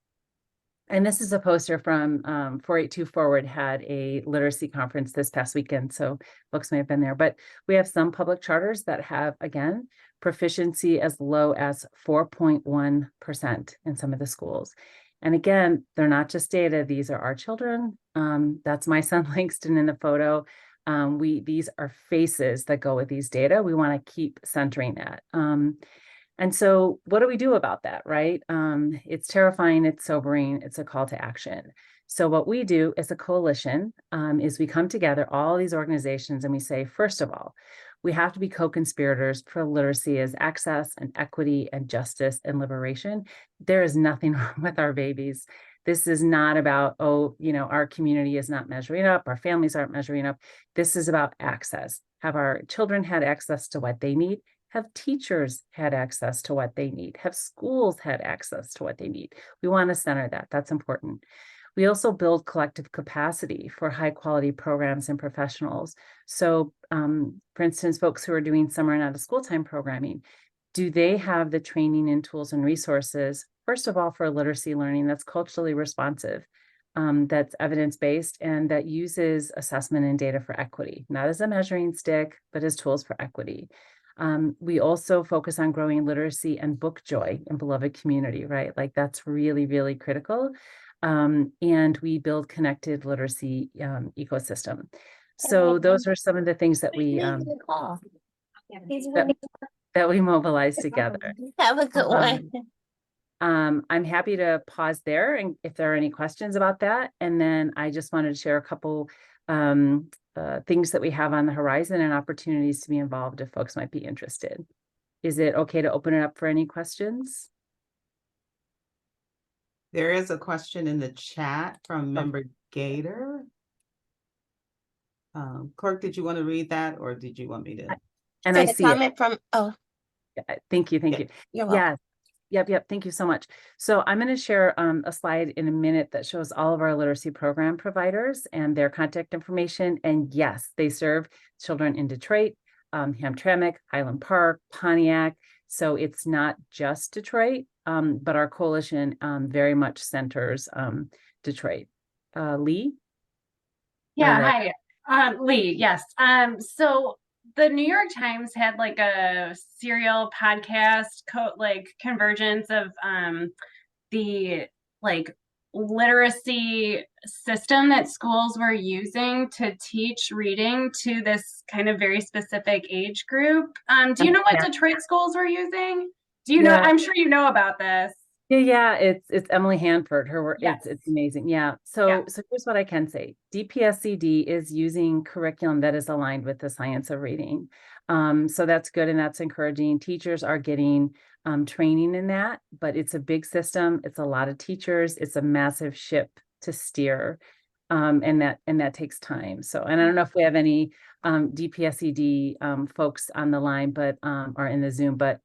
Speaker 13: and this is a poster from 482 Forward had a literacy conference this past weekend, so folks may have been there, but we have some public charters that have, again, proficiency as low as 4.1% in some of the schools. And again, they're not just data, these are our children. That's my son Langston in the photo. These are faces that go with these data. We want to keep centering that. And so what do we do about that, right? It's terrifying, it's sobering, it's a call to action. So what we do as a coalition is we come together, all these organizations, and we say, first of all, we have to be co-conspirators for literacy as access and equity and justice and liberation. There is nothing wrong with our babies. This is not about, oh, our community is not measuring up, our families aren't measuring up. This is about access. Have our children had access to what they need? Have teachers had access to what they need? Have schools had access to what they need? We want to center that. That's important. We also build collective capacity for high quality programs and professionals. So for instance, folks who are doing summer and out of school time programming, do they have the training and tools and resources, first of all, for literacy learning that's culturally responsive, that's evidence-based, and that uses assessment and data for equity, not as a measuring stick, but as tools for equity. We also focus on growing literacy and book joy in beloved community, right? Like that's really, really critical. And we build connected literacy ecosystem. So those are some of the things that we that we mobilize together.
Speaker 3: Have a good one.
Speaker 13: I'm happy to pause there and if there are any questions about that. And then I just wanted to share a couple things that we have on the horizon and opportunities to be involved if folks might be interested. Is it okay to open it up for any questions?
Speaker 1: There is a question in the chat from member Gator. Clerk, did you want to read that or did you want me to?
Speaker 13: And
Speaker 3: So
Speaker 13: I
Speaker 3: the
Speaker 13: see it.
Speaker 3: comment from, oh,
Speaker 13: Thank you.
Speaker 3: you're welcome.
Speaker 13: Yes. Yep. Thank you so much. So I'm going to share a slide in a minute that shows all of our literacy program providers and their contact information. And yes, they serve children in Detroit, Hamtramck, Highland Park, Pontiac. So it's not just Detroit, but our coalition very much centers Detroit. Lee?
Speaker 6: Yeah, hi, Lee, yes. So the New York Times had like a serial podcast convergence of the literacy system that schools were using to teach reading to this kind of very specific age group. Do you know what Detroit schools were using? Do you know? I'm sure you know about this.
Speaker 13: Yeah, it's Emily Hanford. Her work,
Speaker 6: Yes.
Speaker 13: it's amazing. Yeah. So here's what I can say. DPSCD is using curriculum that is aligned with the science of reading. So that's good and that's encouraging. Teachers are getting training in that, but it's a big system. It's a lot of teachers. It's a massive ship to steer. And that takes time. So, and I don't know if we have any DPSCD folks on the line, but or in the Zoom, but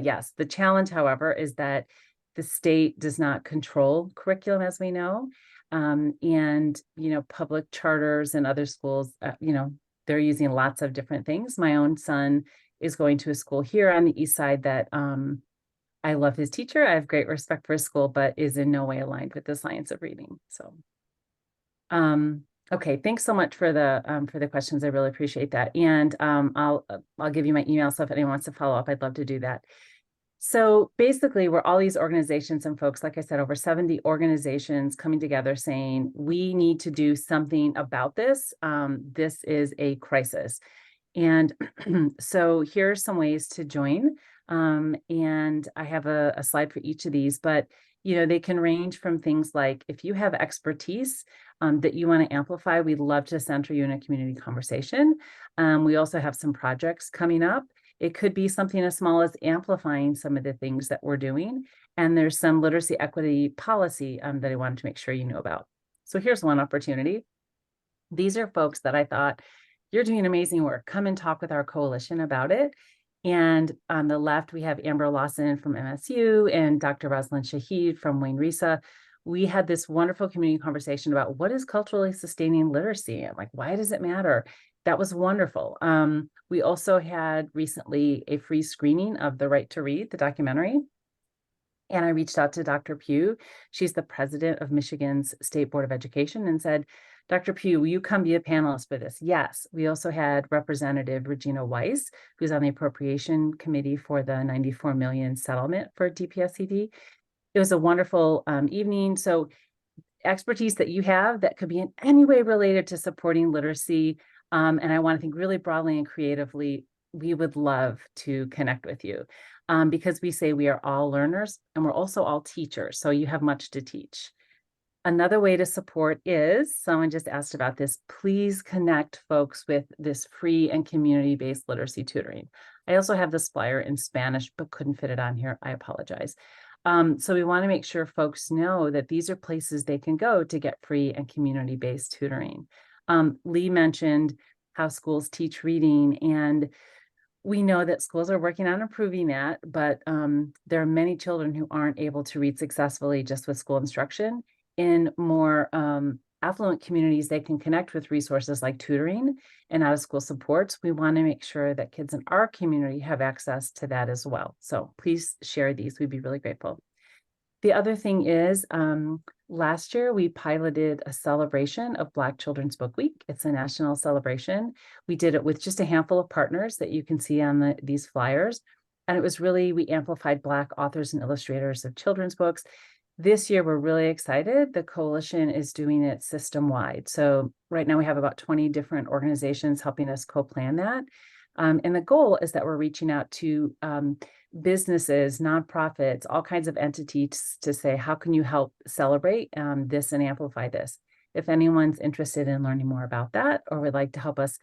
Speaker 13: yes, the challenge, however, is that the state does not control curriculum, as we know, and public charters and other schools, they're using lots of different things. My own son is going to a school here on the east side that I love his teacher. I have great respect for his school, but is in no way aligned with the science of reading. So, okay, thanks so much for the questions. I really appreciate that, and I'll give you my email. So if anyone wants to follow up, I'd love to do that. So basically, we're all these organizations and folks, like I said, over 70 organizations coming together saying, we need to do something about this. This is a crisis. And so here are some ways to join. And I have a slide for each of these, but they can range from things like if you have expertise that you want to amplify, we'd love to center you in a community conversation. We also have some projects coming up. It could be something as small as amplifying some of the things that we're doing. And there's some literacy equity policy that I wanted to make sure you know about. So here's one opportunity. These are folks that I thought, you're doing amazing work. Come and talk with our coalition about it. And on the left, we have Amber Lawson from MSU and Dr. Rosalind Shahid from Wayne Risa. We had this wonderful community conversation about what is culturally sustaining literacy and why does it matter? That was wonderful. We also had recently a free screening of The Right to Read, the documentary. And I reached out to Dr. Pugh. She's the president of Michigan's State Board of Education and said, Dr. Pugh, will you come be a panelist for this? Yes. We also had Representative Regina Weiss, who's on the appropriation committee for the $94 million settlement for DPSCD. It was a wonderful evening. So expertise that you have that could be in any way related to supporting literacy. And I want to think really broadly and creatively, we would love to connect with you because we say we are all learners and we're also all teachers. So you have much to teach. Another way to support is, someone just asked about this, please connect folks with this free and community-based literacy tutoring. I also have this flyer in Spanish, but couldn't fit it on here. I apologize. So we want to make sure folks know that these are places they can go to get free and community-based tutoring. Lee mentioned how schools teach reading, and we know that schools are working on improving that, but there are many children who aren't able to read successfully just with school instruction. In more affluent communities, they can connect with resources like tutoring and out-of-school supports. We want to make sure that kids in our community have access to that as well. So please share these. We'd be really grateful. The other thing is, last year we piloted a celebration of Black Children's Book Week. It's a national celebration. We did it with just a handful of partners that you can see on these flyers. And it was really, we amplified Black authors and illustrators of children's books. This year, we're really excited. The coalition is doing it system-wide. So right now we have about 20 different organizations helping us co-plan that. And the goal is that we're reaching out to businesses, nonprofits, all kinds of entities to say, how can you help celebrate this and amplify this? If anyone's interested in learning more about that or would like to help us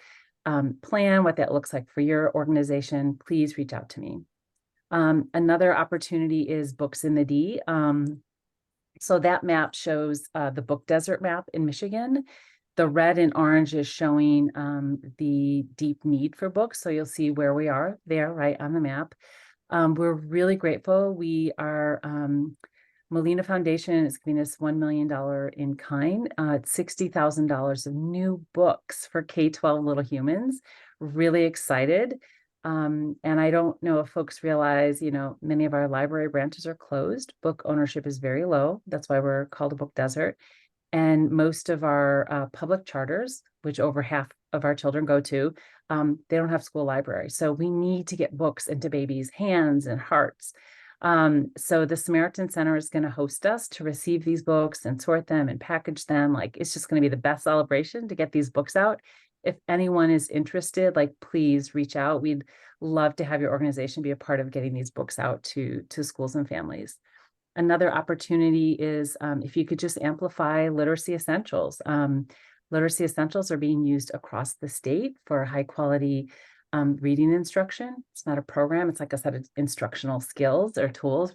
Speaker 13: plan what that looks like for your organization, please reach out to me. Another opportunity is Books in the D. So that map shows the book desert map in Michigan. The red and orange is showing the deep need for books. So you'll see where we are there right on the map. We're really grateful. We are, Molina Foundation is giving us $1 million in kind, $60,000 of new books for K-12 little humans. Really excited. And I don't know if folks realize, you know, many of our library branches are closed. Book ownership is very low. That's why we're called a book desert. And most of our public charters, which over half of our children go to, they don't have school libraries. So we need to get books into babies' hands and hearts. So the Samaritan Center is going to host us to receive these books and sort them and package them. Like, it's just going to be the best celebration to get these books out. If anyone is interested, like, please reach out. We'd love to have your organization be a part of getting these books out to schools and families. Another opportunity is if you could just amplify literacy essentials. Literacy essentials are being used across the state for high quality reading instruction. It's not a program, it's like a set of instructional skills or tools.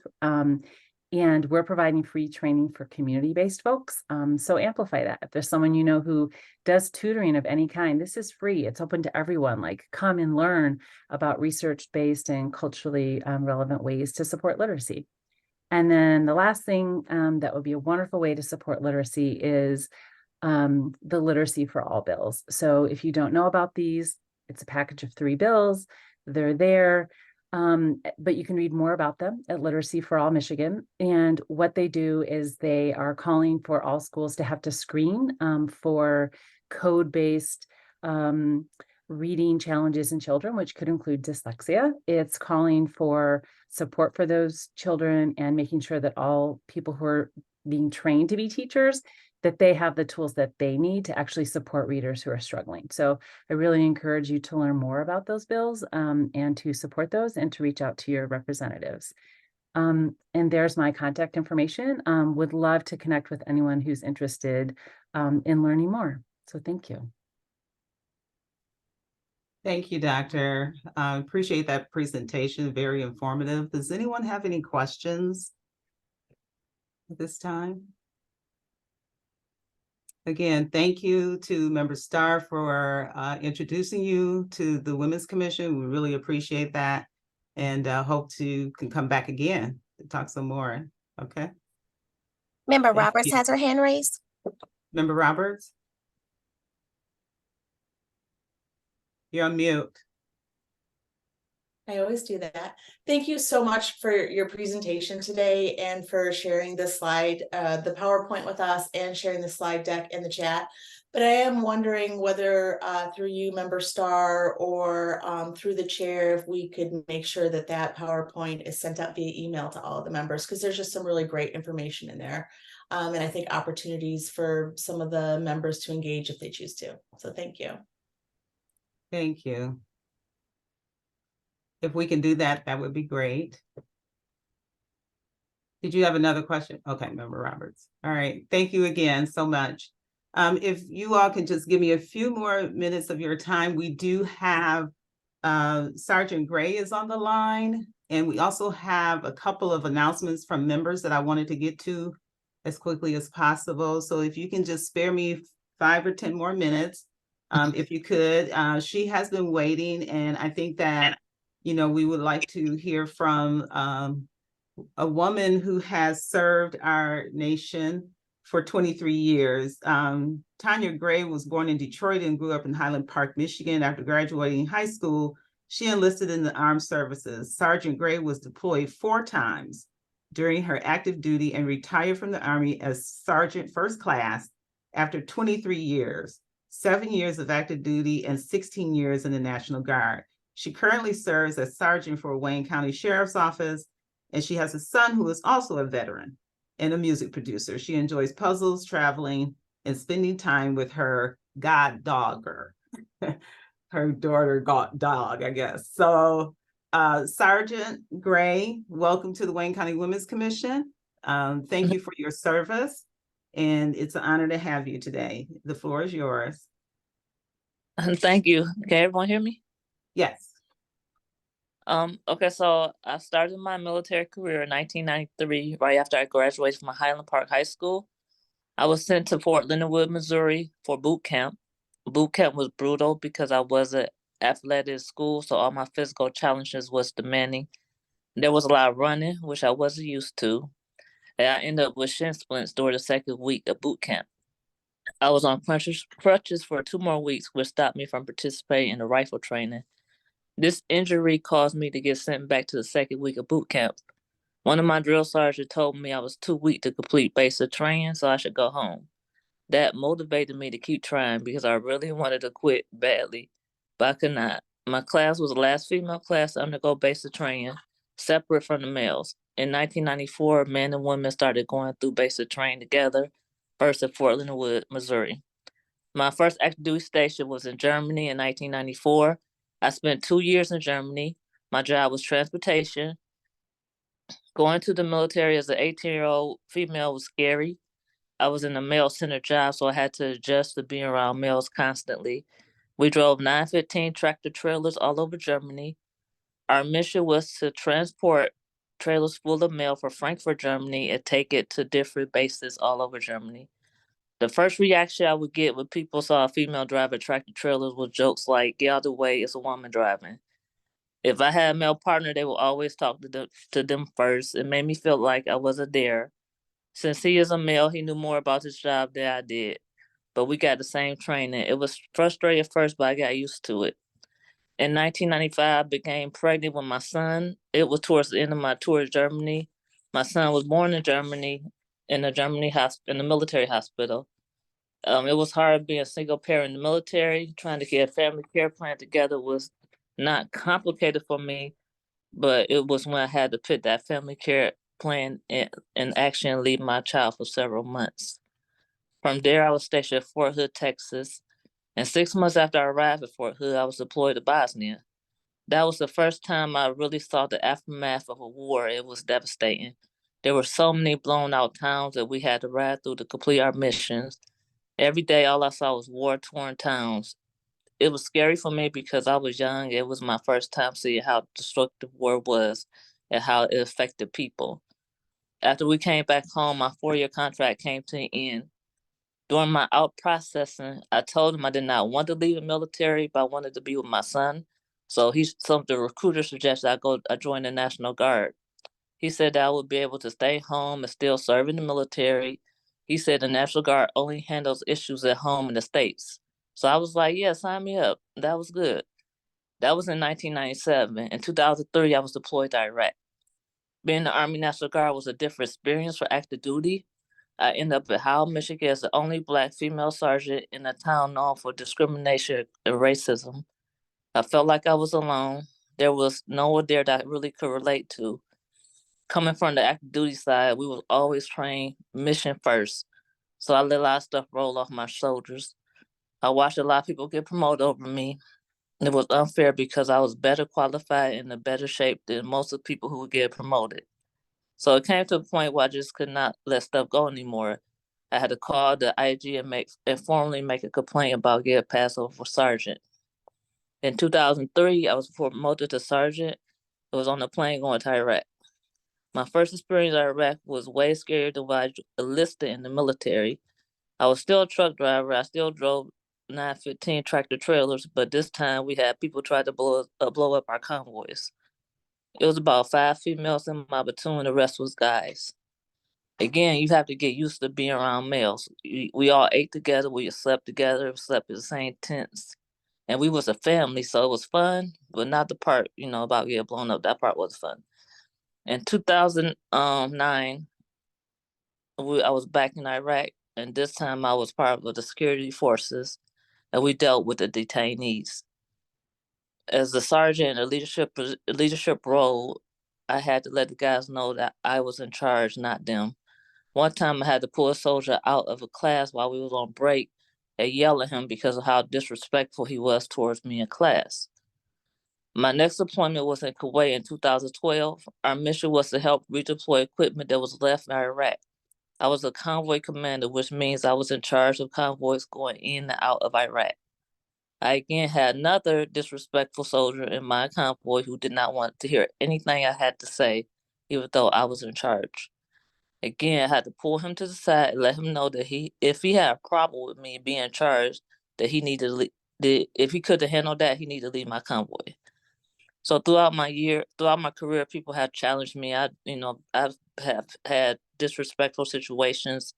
Speaker 13: And we're providing free training for community-based folks. So amplify that. If there's someone you know who does tutoring of any kind, this is free. It's open to everyone. Like, come and learn about research-based and culturally relevant ways to support literacy. And then the last thing that would be a wonderful way to support literacy is the Literacy for All bills. So if you don't know about these, it's a package of 3 bills. They're there. But you can read more about them at Literacy for All Michigan. And what they do is they are calling for all schools to have to screen for code-based reading challenges in children, which could include dyslexia. It's calling for support for those children and making sure that all people who are being trained to be teachers, that they have the tools that they need to actually support readers who are struggling. So I really encourage you to learn more about those bills and to support those and to reach out to your representatives. And there's my contact information. Would love to connect with anyone who's interested in learning more. So thank you.
Speaker 1: Thank you, Doctor. Appreciate that presentation, very informative. Does anyone have any questions at this time? Again, thank you to Member Starr for introducing you to the Women's Commission. We really appreciate that, and hope to can come back again to talk some more. Okay.
Speaker 3: Member
Speaker 1: Thank
Speaker 3: Roberts
Speaker 1: you.
Speaker 3: has her hand raised.
Speaker 1: Member Roberts? You're on mute.
Speaker 7: I always do that. Thank you so much for your presentation today and for sharing the slide, the PowerPoint with us and sharing the slide deck in the chat. But I am wondering whether through you, Member Starr, or through the chair, if we could make sure that that PowerPoint is sent out via email to all of the members, because there's just some really great information in there. And I think opportunities for some of the members to engage if they choose to. So thank you.
Speaker 1: Thank you. If we can do that, that would be great. Did you have another question? Okay, Member Roberts. All right, thank you again so much. If you all can just give me a few more minutes of your time, we do have Sergeant Gray is on the line, and we also have a couple of announcements from members that I wanted to get to as quickly as possible. So if you can just spare me 5 or 10 more minutes, if you could. She has been waiting, and I think that, you know, we would like to hear from a woman who has served our nation for 23 years. Tanya Gray was born in Detroit and grew up in Highland Park, Michigan. After graduating high school, she enlisted in the armed services. Sergeant Gray was deployed 4 times during her active duty and retired from the Army as Sergeant First Class after 23 years, 7 years of active duty and 16 years in the National Guard. She currently serves as Sergeant for Wayne County Sheriff's Office, and she has a son who is also a veteran and a music producer. She enjoys puzzles, traveling, and spending time with her god dogger, her daughter dog, I guess. So Sergeant Gray, welcome to the Wayne County Women's Commission. Thank you for your service, and it's an honor to have you today. The floor is yours.
Speaker 15: Thank you. Can everyone hear me?
Speaker 1: Yes.
Speaker 15: Okay, so I started my military career in 1993, right after I graduated from Highland Park High School. I was sent to Fort Leonard Wood, Missouri for boot camp. Boot camp was brutal because I wasn't athletic at school, so all my physical challenges was demanding. There was a lot of running, which I wasn't used to, and I ended up with shin splints during the second week of boot camp. I was on crutches for 2 more weeks, which stopped me from participating in the rifle training. This injury caused me to get sent back to the second week of boot camp. One of my drill sergeants told me I was too weak to complete basic training, so I should go home. That motivated me to keep trying because I really wanted to quit badly, but I could not. My class was the last female class to undergo basic training, separate from the males. In 1994, men and women started going through basic training together, first at Fort Leonard Wood, Missouri. My first active duty station was in Germany in 1994. I spent 2 years in Germany. My job was transportation. Going to the military as an 18-year-old female was scary. I was in a male-centered job, so I had to adjust to being around males constantly. We drove 915 tractor trailers all over Germany. Our mission was to transport trailers full of mail for Frankfurt, Germany, and take it to different bases all over Germany. The first reaction I would get when people saw a female driving tractor trailers was jokes like, "Get out of the way, it's a woman driving." If I had a male partner, they would always talk to them first. It made me feel like I wasn't there. Since he is a male, he knew more about his job than I did. But we got the same training. It was frustrating at first, but I got used to it. In 1995, I became pregnant with my son. It was towards the end of my tour of Germany. My son was born in Germany, in the military hospital. It was hard being a single parent in the military. Trying to get a family care plan together was not complicated for me, but it was when I had to put that family care plan in action and leave my child for several months. From there, I was stationed at Fort Hood, Texas, and 6 months after I arrived at Fort Hood, I was deployed to Bosnia. That was the first time I really saw the aftermath of a war. It was devastating. There were so many blown out towns that we had to ride through to complete our missions. Every day, all I saw was war-torn towns. It was scary for me because I was young. It was my first time seeing how destructive war was and how it affected people. After we came back home, my 4-year contract came to an end. During my out processing, I told him I did not want to leave the military, but I wanted to be with my son. So the recruiter suggested I join the National Guard. He said that I would be able to stay home and still serve in the military. He said the National Guard only handles issues at home in the States. So I was like, yeah, sign me up. That was good. That was in 1997. In 2003, I was deployed to Iraq. Being in the Army National Guard was a different experience for active duty. I ended up at Howell, Michigan as the only Black female sergeant in a town known for discrimination and racism. I felt like I was alone. There was no one there that I really could relate to. Coming from the active duty side, we was always trained mission first. So I let a lot of stuff roll off my shoulders. I watched a lot of people get promoted over me. It was unfair because I was better qualified and in better shape than most of the people who would get promoted. So it came to a point where I just could not let stuff go anymore. I had to call the IG and formally make a complaint about getting passed over for sergeant. In 2003, I was promoted to sergeant. It was on a plane going to Iraq. My first experience in Iraq was way scarier than when I enlisted in the military. I was still a truck driver. I still drove 915 tractor trailers, but this time we had people try to blow up our convoys. It was about 5 females in my platoon. The rest was guys. Again, you have to get used to being around males. We all ate together. We slept together. Slept in the same tents. And we was a family, so it was fun, but not the part, about getting blown up. That part was fun. In 2009, I was back in Iraq, and this time I was part of the security forces, and we dealt with the detainees. As the sergeant in a leadership role, I had to let the guys know that I was in charge, not them. One time I had to pull a soldier out of a class while we was on break and yell at him because of how disrespectful he was towards me in class. My next deployment was in Kuwait in 2012. Our mission was to help redeploy equipment that was left in Iraq. I was a convoy commander, which means I was in charge of convoys going in and out of Iraq. I again had another disrespectful soldier in my convoy who did not want to hear anything I had to say, even though I was in charge. Again, I had to pull him to the side and let him know that if he had a problem with me being in charge, that he needed to if he couldn't handle that, he needed to leave my convoy. So throughout my career, people have challenged me. I have had disrespectful situations,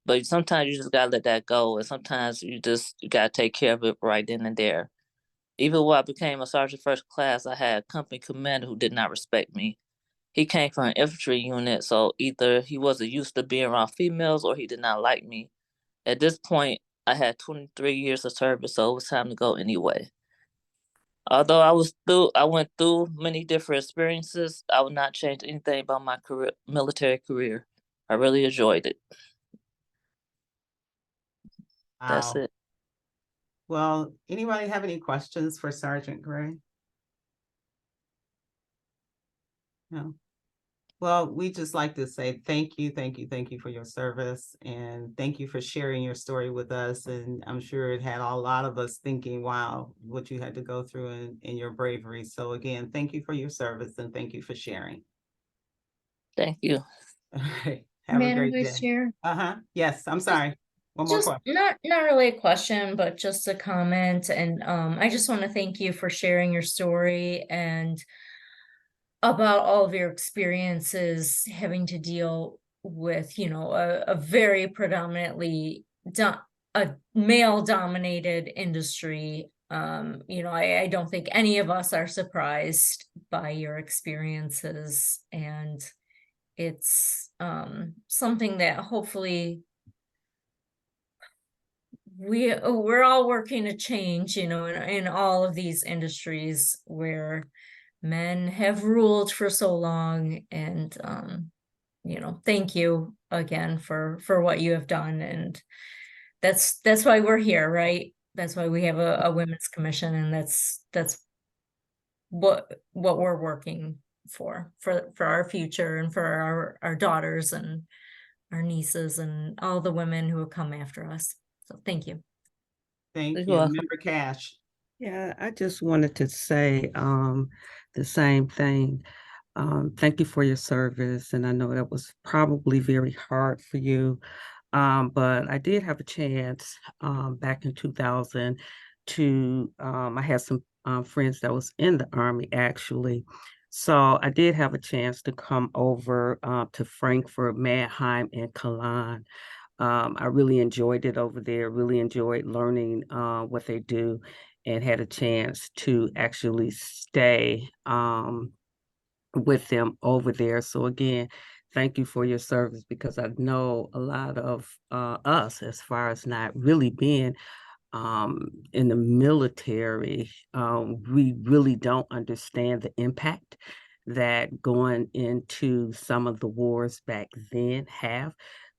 Speaker 15: but sometimes you just gotta let that go, and sometimes you gotta take care of it right then and there. Even when I became a sergeant first class, I had a company commander who did not respect me. He came from an infantry unit, so either he wasn't used to being around females or he did not like me. At this point, I had 23 years of service, so it was time to go anyway. Although I went through many different experiences, I would not change anything about my military career. I really enjoyed it. That's
Speaker 1: Wow.
Speaker 15: it.
Speaker 1: Well, anybody have any questions for Sergeant Gray? No. Well, we just like to say thank you for your service, and thank you for sharing your story with us. And I'm sure it had a lot of us thinking, wow, what you had to go through in your bravery. So again, thank you for your service and thank you for sharing.
Speaker 15: Thank you.
Speaker 1: All right. Have a great day.
Speaker 4: Chair.
Speaker 1: Yes, I'm sorry. One more
Speaker 4: Just
Speaker 1: question.
Speaker 4: not really a question, but just a comment. And I just want to thank you for sharing your story and about all of your experiences having to deal with, a very predominantly a male dominated industry. I don't think any of us are surprised by your experiences, and it's something that hopefully we're all working to change, in all of these industries where men have ruled for so long. And thank you again for what you have done. And that's why we're here, right? That's why we have a women's commission, and that's what we're working for our future and for our daughters and our nieces and all the women who will come after us. So thank you.
Speaker 1: Thank
Speaker 15: You're
Speaker 1: you.
Speaker 15: welcome.
Speaker 1: Member Cash.
Speaker 8: Yeah, I just wanted to say the same thing. Thank you for your service, and I know that was probably very hard for you. But I did have a chance back in 2000 I had some friends that was in the Army actually. So I did have a chance to come over to Frankfurt, Mannheim, and Cologne. I really enjoyed it over there, really enjoyed learning what they do, and had a chance to actually stay with them over there. So again, thank you for your service, because I know a lot of us, as far as not really being in the military, we really don't understand the impact that going into some of the wars back then have,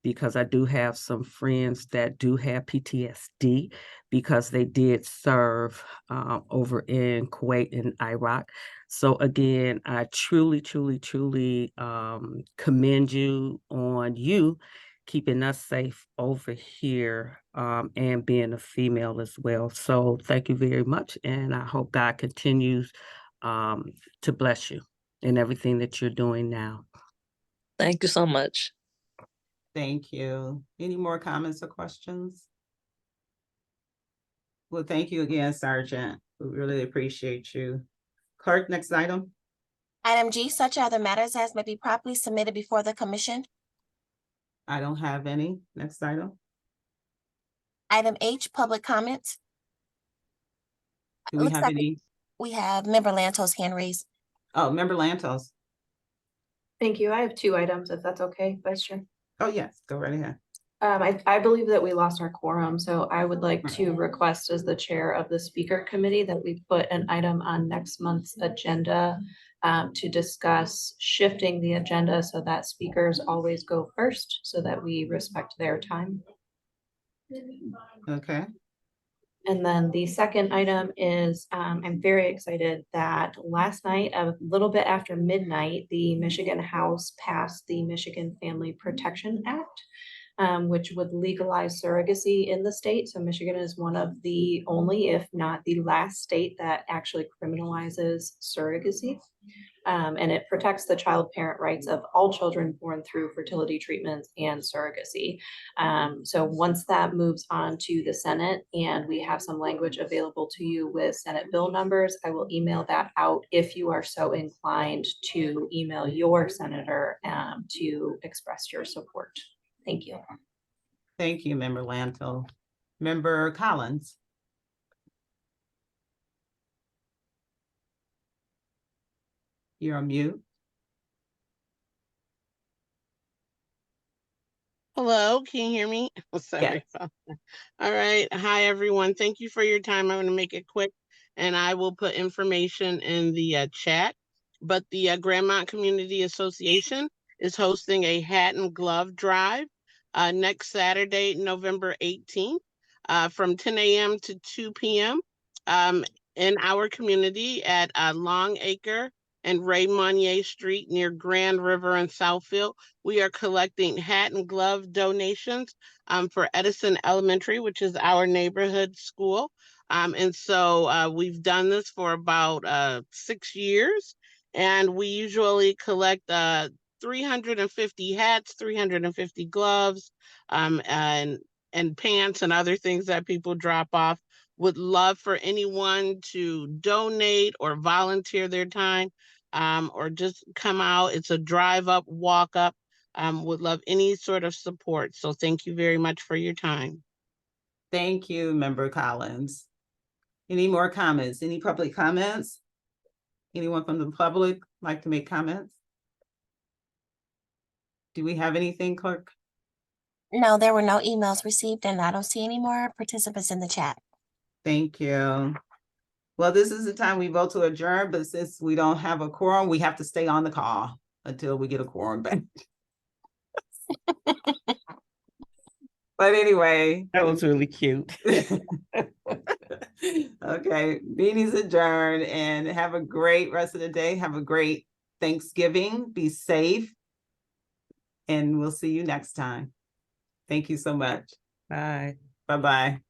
Speaker 8: because I do have some friends that do have PTSD because they did serve over in Kuwait and Iraq. So again, I truly, truly, truly commend you on you keeping us safe over here and being a female as well. So thank you very much. And I hope God continues to bless you in everything that you're doing now.
Speaker 15: Thank you so much.
Speaker 1: Thank you. Any more comments or questions? Well, thank you again, Sergeant. We really appreciate you. Clerk, next item.
Speaker 3: Item G, such other matters as may be properly submitted before the commission.
Speaker 1: I don't have any. Next item.
Speaker 3: Item H, public comments.
Speaker 1: Do we
Speaker 3: Looks
Speaker 1: have
Speaker 3: like
Speaker 1: any?
Speaker 3: we have Member Lantos' hand raised.
Speaker 1: Oh, Member Lantos.
Speaker 11: Thank you. I have 2 items, if that's okay, Vice Chair.
Speaker 1: Oh, yes, go right ahead.
Speaker 11: I believe that we lost our quorum, so I would like to request as the chair of the speaker committee that we put an item on next month's agenda to discuss shifting the agenda so that speakers always go first so that we respect their time.
Speaker 1: Okay.
Speaker 11: And then the second item is, I'm very excited that last night, a little bit after midnight, the Michigan House passed the Michigan Family Protection Act, which would legalize surrogacy in the state. So Michigan is one of the only, if not the last state that actually criminalizes surrogacy. And it protects the child-parent rights of all children born through fertility treatments and surrogacy. So once that moves on to the Senate and we have some language available to you with Senate bill numbers, I will email that out if you are so inclined to email your senator to express your support. Thank you.
Speaker 1: Thank you, Member Lanto. Member Collins. You're on mute.
Speaker 16: Hello, can you hear me? Oh, sorry. All right. Hi, everyone. Thank you for your time. I'm going to make it quick and I will put information in the chat. But the Grandmont Community Association is hosting a hat and glove drive next Saturday, November 18th from 10 a.m. to 2 p.m. In our community at Long Acre and Ray Monnier Street near Grand River and Southfield. We are collecting hat and glove donations for Edison Elementary, which is our neighborhood school. And so we've done this for about 6 years, and we usually collect 350 hats, 350 gloves, and pants and other things that people drop off. Would love for anyone to donate or volunteer their time. Or just come out. It's a drive up, walk up. Would love any sort of support. So thank you very much for your time.
Speaker 1: Thank you, Member Collins. Any more comments? Any public comments? Anyone from the public like to make comments? Do we have anything, Clerk?
Speaker 3: No, there were no emails received and I don't see any more participants in the chat.
Speaker 1: Thank you. Well, this is the time we vote to adjourn, but since we don't have a quorum, we have to stay on the call until we get a quorum back. But anyway.
Speaker 8: That was really cute.
Speaker 1: Okay, meeting's adjourned and have a great rest of the day. Have a great Thanksgiving. Be safe. And we'll see you next time. Thank you so much.
Speaker 8: Bye.
Speaker 1: Bye-bye.